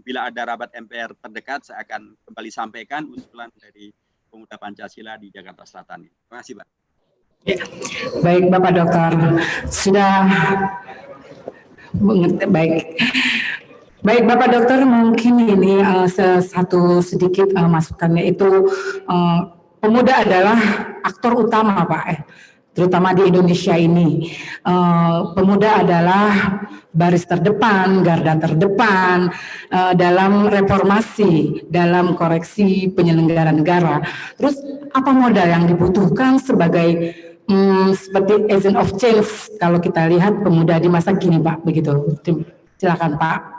bila ada rapat MPR terdekat saya akan kembali sampaikan usulan dari Pemuda Pancasila di Jakarta Selatan. Terima kasih, Pak. Ya, baik Bapak Dokter, sudah baik. Baik Bapak Dokter, mungkin ini satu sedikit masukannya itu pemuda adalah aktor utama Pak, terutama di Indonesia ini. Pemuda adalah baris terdepan, garda terdepan dalam reformasi, dalam koreksi penyelenggaraan negara. Terus apa modal yang dibutuhkan sebagai seperti agent of change kalau kita lihat pemuda di masa kini Pak, begitu. Silakan Pak.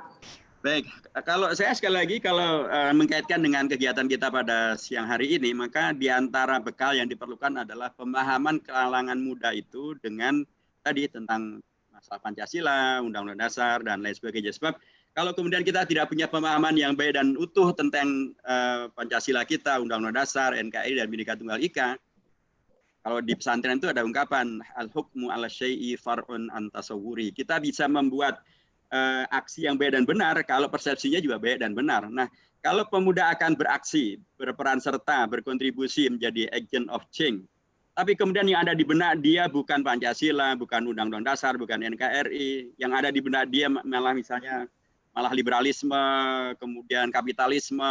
Baik, kalau saya sekali lagi kalau mengkaitkan dengan kegiatan kita pada siang hari ini, maka di antara bekal yang diperlukan adalah pemahaman kalangan muda itu dengan tadi tentang masalah Pancasila, Undang-Undang Dasar, dan lain sebagainya. Sebab kalau kemudian kita tidak punya pemahaman yang baik dan utuh tentang Pancasila kita, Undang-Undang Dasar, NKRI, dan Bhinneka Tunggal Ika, kalau di pesantren itu ada ungkapan, al-hukmu ala syai'i far'un an tasawwuri. Kita bisa membuat aksi yang baik dan benar kalau persepsinya juga baik dan benar. Nah, kalau pemuda akan beraksi, berperan serta, berkontribusi menjadi agent of change, tapi kemudian yang ada di benak dia bukan Pancasila, bukan Undang-Undang Dasar, bukan NKRI, yang ada di benak dia malah misalnya malah liberalisme, kemudian kapitalisme,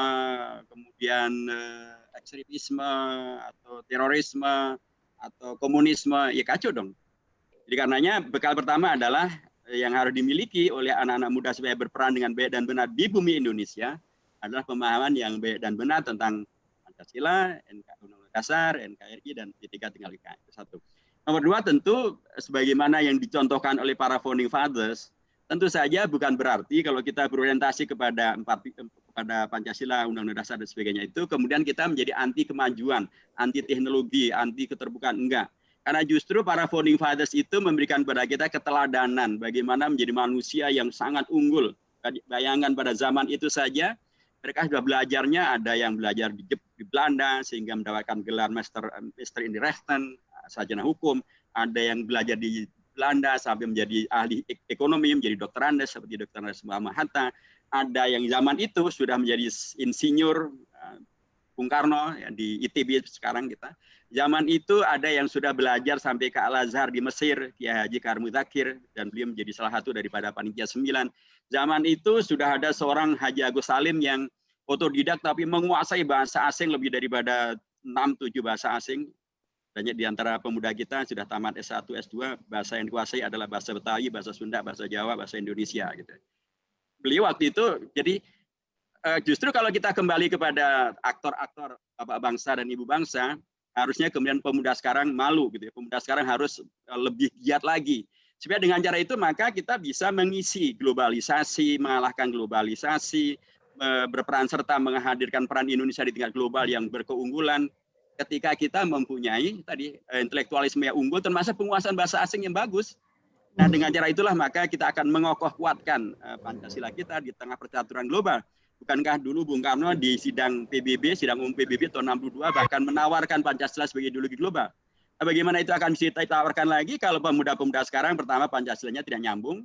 kemudian ekstremisme atau terorisme atau komunisme, ya kacau dong. Jadi karenanya bekal pertama adalah yang harus dimiliki oleh anak-anak muda supaya berperan dengan baik dan benar di bumi Indonesia adalah pemahaman yang baik dan benar tentang Pancasila, Undang-Undang Dasar, NKRI, dan Bhinneka Tunggal Ika. Itu satu. Nomor dua, tentu sebagaimana yang dicontohkan oleh para founding fathers, tentu saja bukan berarti kalau kita berorientasi kepada Pancasila, Undang-Undang Dasar, dan sebagainya itu, kemudian kita menjadi anti kemajuan, anti teknologi, anti keterbukaan. Enggak. Karena justru para founding fathers itu memberikan kepada kita keteladanan bagaimana menjadi manusia yang sangat unggul. Bayangkan pada zaman itu saja, mereka sudah belajarnya, ada yang belajar di Belanda sehingga mendapatkan gelar Master in the Rechten, sarjana hukum, ada yang belajar di Belanda sampai menjadi ahli ekonomi, menjadi dokter Andes seperti Dr. Andes Muhammad Hatta, ada yang zaman itu sudah menjadi insinyur, Bung Karno ya, di ITB sekarang kita. Zaman itu ada yang sudah belajar sampai ke Al-Azhar di Mesir, Kiai Haji Karmu Zakir, dan beliau menjadi salah satu daripada panitia 9. Zaman itu sudah ada seorang Haji Agus Salim yang otodidak tapi menguasai bahasa asing lebih daripada 6-7 bahasa asing. Banyak di antara pemuda kita sudah tamat S1, S2, bahasa yang dikuasai adalah bahasa Betawi, bahasa Sunda, bahasa Jawa, bahasa Indonesia. Gitu. Beliau waktu itu, jadi justru kalau kita kembali kepada aktor-aktor bapak bangsa dan ibu bangsa, harusnya kemudian pemuda sekarang malu gitu ya. Pemuda sekarang harus lebih giat lagi. Supaya dengan cara itu maka kita bisa mengisi globalisasi, mengalahkan globalisasi, berperan serta menghadirkan peran Indonesia di tingkat global yang berkeunggulan ketika kita mempunyai tadi intelektualisme yang unggul termasuk penguasaan bahasa asing yang bagus. Nah, dengan cara itulah maka kita akan mengokoh kuatkan Pancasila kita di tengah percaturan global. Bukankah dulu Bung Karno di sidang PBB, sidang umum PBB tahun 62 bahkan menawarkan Pancasila sebagai ideologi global. Nah, bagaimana itu akan bisa ditawarkan lagi kalau pemuda-pemuda sekarang pertama Pancasilanya tidak nyambung,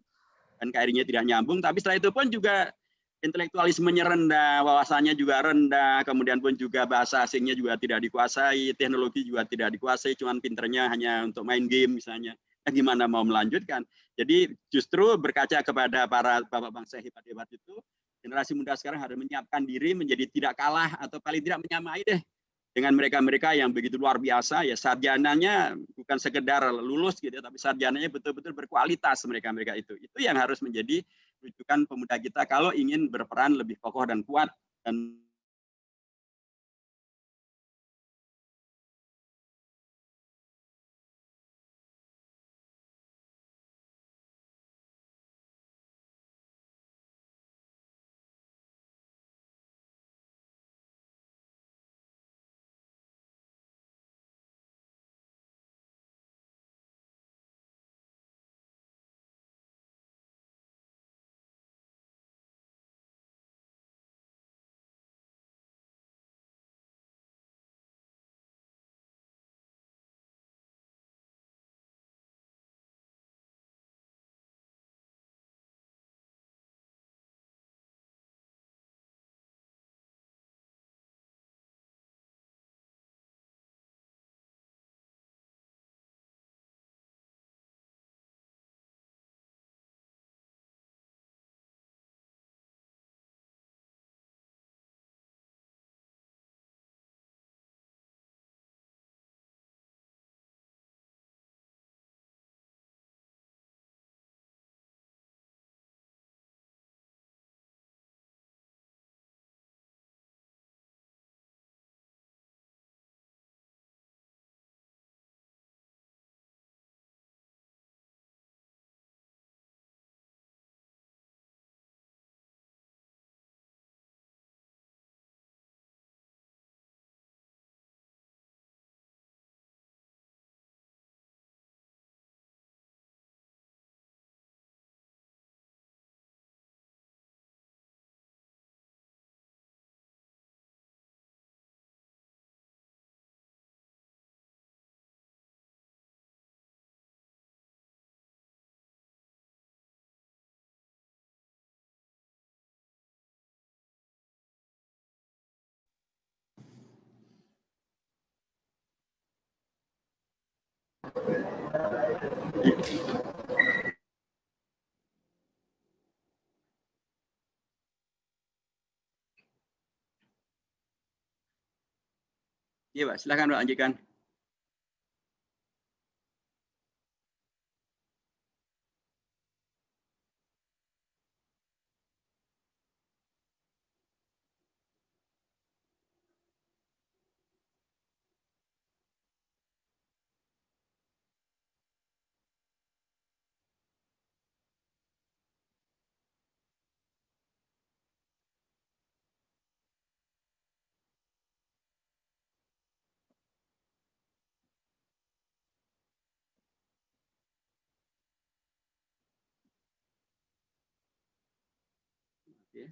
NKRI-nya tidak nyambung, tapi setelah itu pun juga intelektualismenya rendah, wawasannya juga rendah, kemudian pun juga bahasa asingnya juga tidak dikuasai, teknologi juga tidak dikuasai, cuman pinternya hanya untuk main game misalnya. Nah, gimana mau melanjutkan? Jadi justru berkaca kepada para bapak bangsa hebat-hebat itu, generasi muda sekarang harus menyiapkan diri menjadi tidak kalah atau paling tidak menyamai deh dengan mereka-mereka yang begitu luar biasa, ya sarjananya bukan sekedar lulus gitu, tapi sarjananya betul-betul berkualitas mereka-mereka itu. Itu yang harus menjadi rujukan pemuda kita kalau ingin berperan lebih kokoh dan kuat dan iya Pak, silakan Pak, lanjutkan. Oke.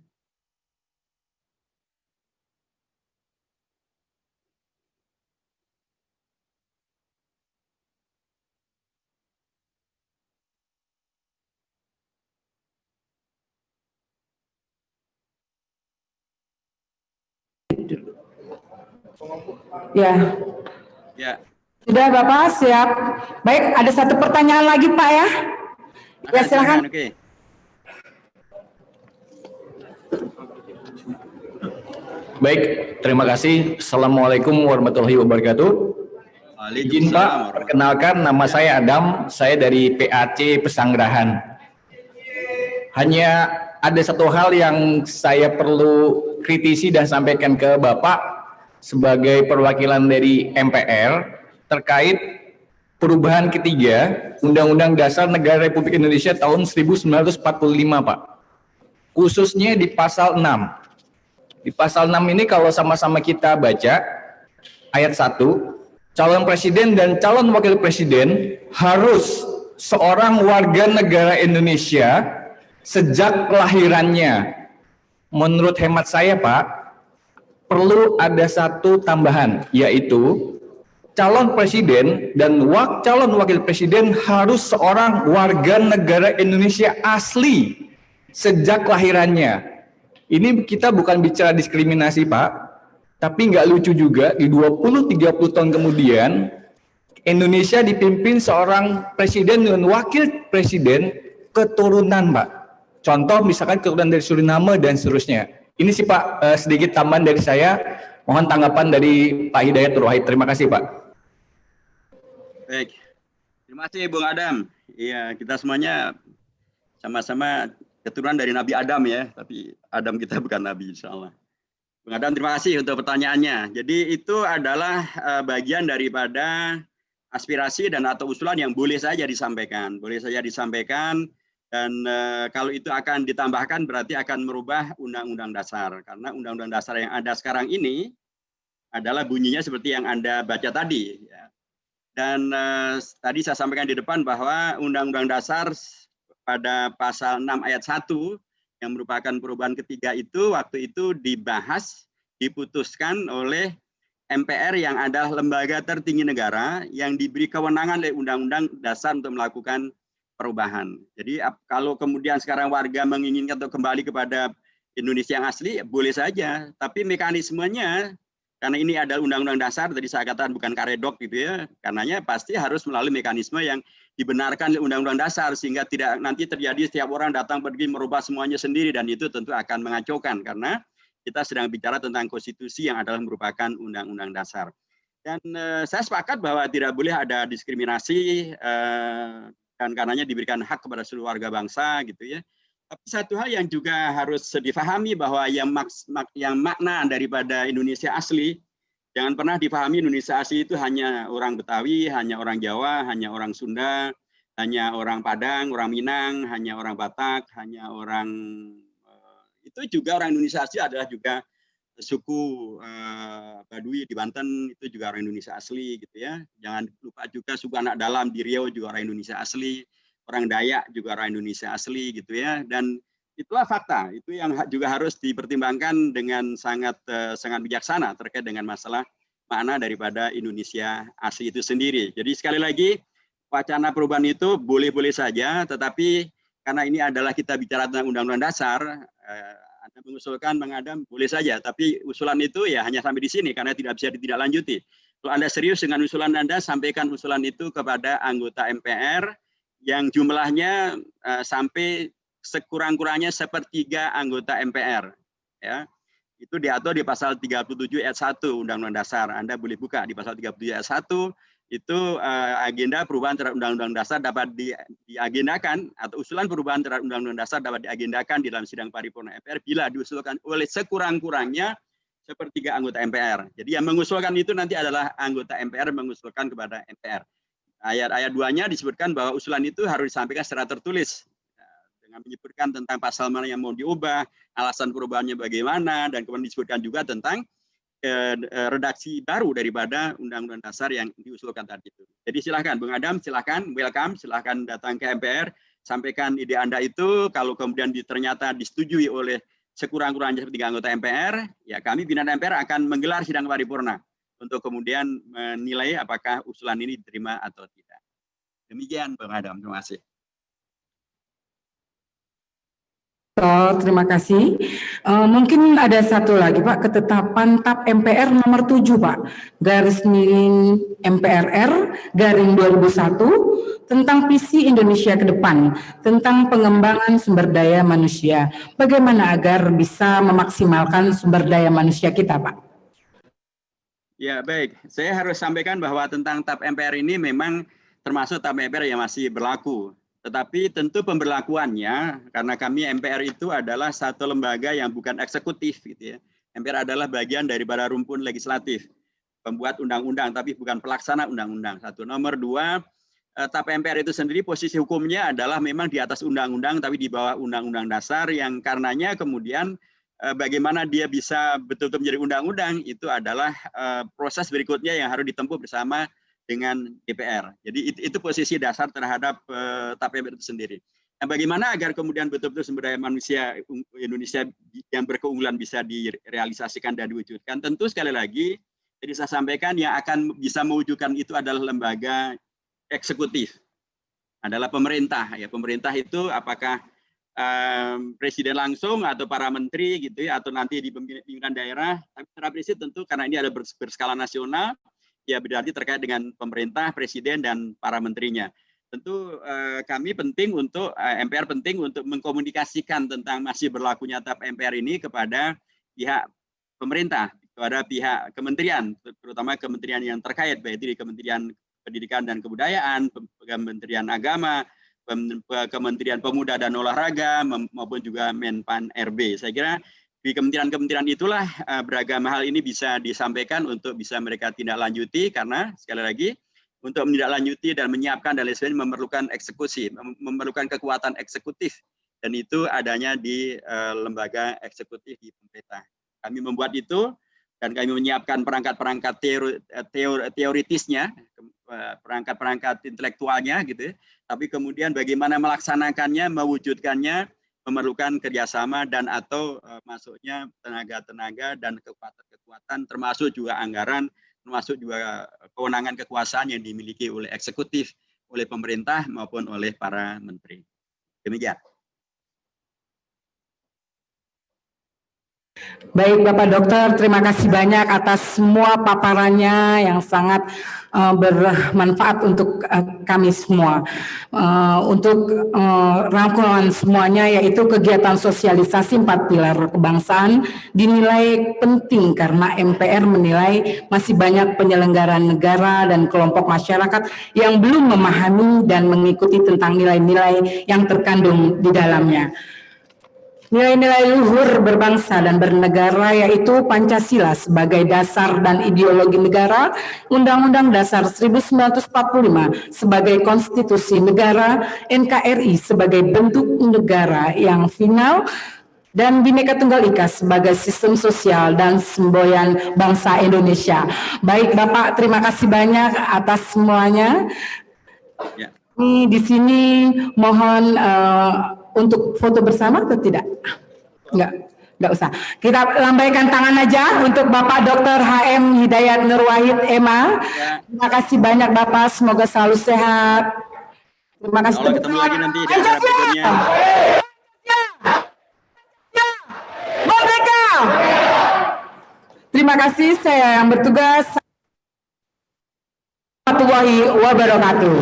Ya, Ya, sudah Bapak siap. Baik, ada satu pertanyaan lagi Pak ya. Ya silakan. Oke. Baik, terima kasih. Assalamualaikum warahmatullahi wabarakatuh. Izin Pak, perkenalkan nama saya Adam, saya dari PAC Pesanggerahan. Hanya ada satu hal yang saya perlu kritisi dan sampaikan ke Bapak sebagai perwakilan dari MPR terkait perubahan ketiga Undang-Undang Dasar Negara Republik Indonesia tahun 1945 Pak. Khususnya di pasal 6. Di pasal 6 ini kalau sama-sama kita baca ayat 1, calon presiden dan calon wakil presiden harus seorang warga negara Indonesia sejak kelahirannya. Menurut hemat saya Pak, perlu ada satu tambahan, yaitu calon presiden dan calon wakil presiden harus seorang warga negara Indonesia asli sejak lahirannya. Ini kita bukan bicara diskriminasi, Pak, tapi nggak lucu juga di 20-30 tahun kemudian Indonesia dipimpin seorang presiden dan wakil presiden keturunan, Pak. Contoh misalkan keturunan dari Suriname dan seterusnya. Ini sih Pak sedikit tambahan dari saya. Mohon tanggapan dari Pak Hidayat Nur Wahid. Terima kasih Pak. Baik, terima kasih Bung Adam. Iya, kita semuanya sama-sama keturunan dari Nabi Adam ya, tapi Adam kita bukan Nabi, insya Allah. Bung Adam, terima kasih untuk pertanyaannya. Jadi itu adalah bagian daripada aspirasi dan atau usulan yang boleh saja disampaikan, dan kalau itu akan ditambahkan berarti akan merubah Undang-Undang Dasar, karena Undang-Undang Dasar yang ada sekarang ini adalah bunyinya seperti yang Anda baca tadi. Ya. Dan tadi saya sampaikan di depan bahwa Undang-Undang Dasar pada pasal 6 ayat 1 yang merupakan perubahan ketiga itu waktu itu dibahas, diputuskan oleh MPR yang adalah lembaga tertinggi negara yang diberi kewenangan oleh Undang-Undang Dasar untuk melakukan perubahan. Jadi kalau kemudian sekarang warga menginginkan atau kembali kepada Indonesia yang asli, boleh saja. Tapi mekanismenya, karena ini adalah Undang-Undang Dasar, tadi saya katakan bukan karedok gitu ya, karenanya pasti harus melalui mekanisme yang dibenarkan oleh Undang-Undang Dasar, sehingga tidak nanti terjadi setiap orang datang pergi merubah semuanya sendiri, dan itu tentu akan mengacaukan, karena kita sedang bicara tentang konstitusi yang adalah merupakan Undang-Undang Dasar. Dan saya sepakat bahwa tidak boleh ada diskriminasi, dan karenanya diberikan hak kepada seluruh warga bangsa gitu ya. Tapi satu hal yang juga harus difahami bahwa yang makna daripada Indonesia asli, jangan pernah difahami Indonesia asli itu hanya orang Betawi, hanya orang Jawa, hanya orang Sunda, hanya orang Padang, orang Minang, hanya orang Batak, hanya orang itu juga orang Indonesia asli adalah juga suku Baduy di Banten, itu juga orang Indonesia asli gitu ya. Jangan lupa juga suku Anak Dalam di Riau juga orang Indonesia asli, orang Dayak juga orang Indonesia asli gitu ya. Dan itulah fakta, itu yang juga harus dipertimbangkan dengan sangat bijaksana terkait dengan masalah makna daripada Indonesia asli itu sendiri. Jadi sekali lagi wacana perubahan itu boleh-boleh saja, tetapi karena ini adalah kita bicara tentang Undang-Undang Dasar, Anda mengusulkan Bang Adam boleh saja, tapi usulan itu ya hanya sampai di sini karena tidak bisa ditindaklanjuti. Kalau Anda serius dengan usulan Anda, sampaikan usulan itu kepada anggota MPR yang jumlahnya sampai sekurang-kurangnya 1/3 anggota MPR. Ya. Itu diatur di pasal 37 ayat 1 Undang-Undang Dasar. Anda boleh buka di pasal 37 ayat 1. Itu agenda perubahan terhadap Undang-Undang Dasar dapat diagendakan, atau usulan perubahan terhadap Undang-Undang Dasar dapat diagendakan di dalam sidang paripurna MPR bila diusulkan oleh sekurang-kurangnya 1/3 anggota MPR. Jadi yang mengusulkan itu nanti adalah anggota MPR mengusulkan kepada MPR. Ayat 2-nya disebutkan bahwa usulan itu harus disampaikan secara tertulis dengan menyebutkan tentang pasal mana yang mau diubah, alasan perubahannya bagaimana, dan kemudian disebutkan juga tentang redaksi baru daripada Undang-Undang Dasar yang diusulkan tadi itu. Jadi silakan Bung Adam, silakan, welcome, silakan datang ke MPR, sampaikan ide Anda itu. Kalau kemudian ternyata disetujui oleh sekurang-kurangnya 1/3 anggota MPR, ya kami pimpinan MPR akan menggelar sidang paripurna untuk kemudian menilai apakah usulan ini diterima atau tidak. Demikian Bung Adam, terima kasih. Terima kasih. Mungkin ada satu lagi Pak, ketetapan TAP MPR nomor 7 Pak, /MPRR/2001 tentang visi Indonesia ke depan, tentang pengembangan sumber daya manusia. Bagaimana agar bisa memaksimalkan sumber daya manusia kita Pak? Ya baik, saya harus sampaikan bahwa tentang TAP MPR ini memang termasuk TAP MPR yang masih berlaku. Tetapi tentu pemberlakuannya, karena kami MPR itu adalah satu lembaga yang bukan eksekutif gitu ya. MPR adalah bagian daripada rumpun legislatif, pembuat undang-undang, tapi bukan pelaksana undang-undang. Satu. Nomor 2, TAP MPR itu sendiri posisi hukumnya adalah memang di atas undang-undang, tapi di bawah Undang-Undang Dasar, yang karenanya kemudian bagaimana dia bisa betul-betul menjadi undang-undang, itu adalah proses berikutnya yang harus ditempuh bersama dengan DPR. Jadi itu posisi dasar terhadap TAP MPR itu sendiri. Nah, bagaimana agar kemudian betul-betul sumber daya manusia Indonesia yang berkeunggulan bisa direalisasikan dan diwujudkan? Tentu sekali lagi Jadi saya sampaikan yang akan bisa mewujudkan itu adalah lembaga eksekutif, adalah pemerintah. Ya, pemerintah itu apakah presiden langsung atau para menteri gitu ya, atau nanti di pimpinan daerah. Tapi secara prinsip tentu karena ini ada berskala nasional, ya berarti terkait dengan pemerintah, presiden dan para menterinya. Tentu kami penting untuk MPR penting untuk mengkomunikasikan tentang masih berlakunya TAP MPR ini kepada pihak pemerintah, kepada pihak kementerian, terutama kementerian yang terkait, baik itu di Kementerian Pendidikan dan Kebudayaan, Kementerian Agama, Kementerian Pemuda dan Olahraga, maupun juga Menpan RB. Saya kira di kementerian-kementerian itulah beragam hal ini bisa disampaikan untuk bisa mereka tindak lanjuti, karena sekali lagi untuk menindaklanjuti dan menyiapkan dan lain sebagainya memerlukan eksekusi, memerlukan kekuatan eksekutif, dan itu adanya di lembaga eksekutif di pemerintah. Kami membuat itu dan kami menyiapkan perangkat-perangkat teoritisnya, perangkat-perangkat intelektualnya gitu. Tapi kemudian bagaimana melaksanakannya, mewujudkannya memerlukan kerjasama dan atau masuknya tenaga-tenaga dan kekuatan-kekuatan, termasuk juga anggaran, termasuk juga kewenangan kekuasaan yang dimiliki oleh eksekutif, oleh pemerintah maupun oleh para menteri. Demikian. Baik Bapak Dokter, terima kasih banyak atas semua paparannya yang sangat bermanfaat untuk kami semua. Untuk rangkuman semuanya, yaitu kegiatan sosialisasi 4 pilar kebangsaan dinilai penting karena MPR menilai masih banyak penyelenggara negara dan kelompok masyarakat yang belum memahami dan mengikuti tentang nilai-nilai yang terkandung di dalamnya. Nilai-nilai luhur berbangsa dan bernegara yaitu Pancasila sebagai dasar dan ideologi negara, Undang-Undang Dasar 1945 sebagai konstitusi negara, NKRI sebagai bentuk negara yang final, dan Bhinneka Tunggal Ika sebagai sistem sosial dan semboyan bangsa Indonesia. Baik Bapak, terima kasih banyak atas semuanya. Ya. Di sini mohon untuk foto bersama atau tidak? Enggak usah. Kita lambaikan tangan aja untuk Bapak Dr. HM Hidayat Nur Wahid MA. Terima kasih banyak Bapak, semoga selalu sehat. Terima kasih. Kalau ketemu lagi nanti di acara berikutnya. Merdeka! Terima kasih, saya yang bertugas. Warahmatullahi wabarakatuh.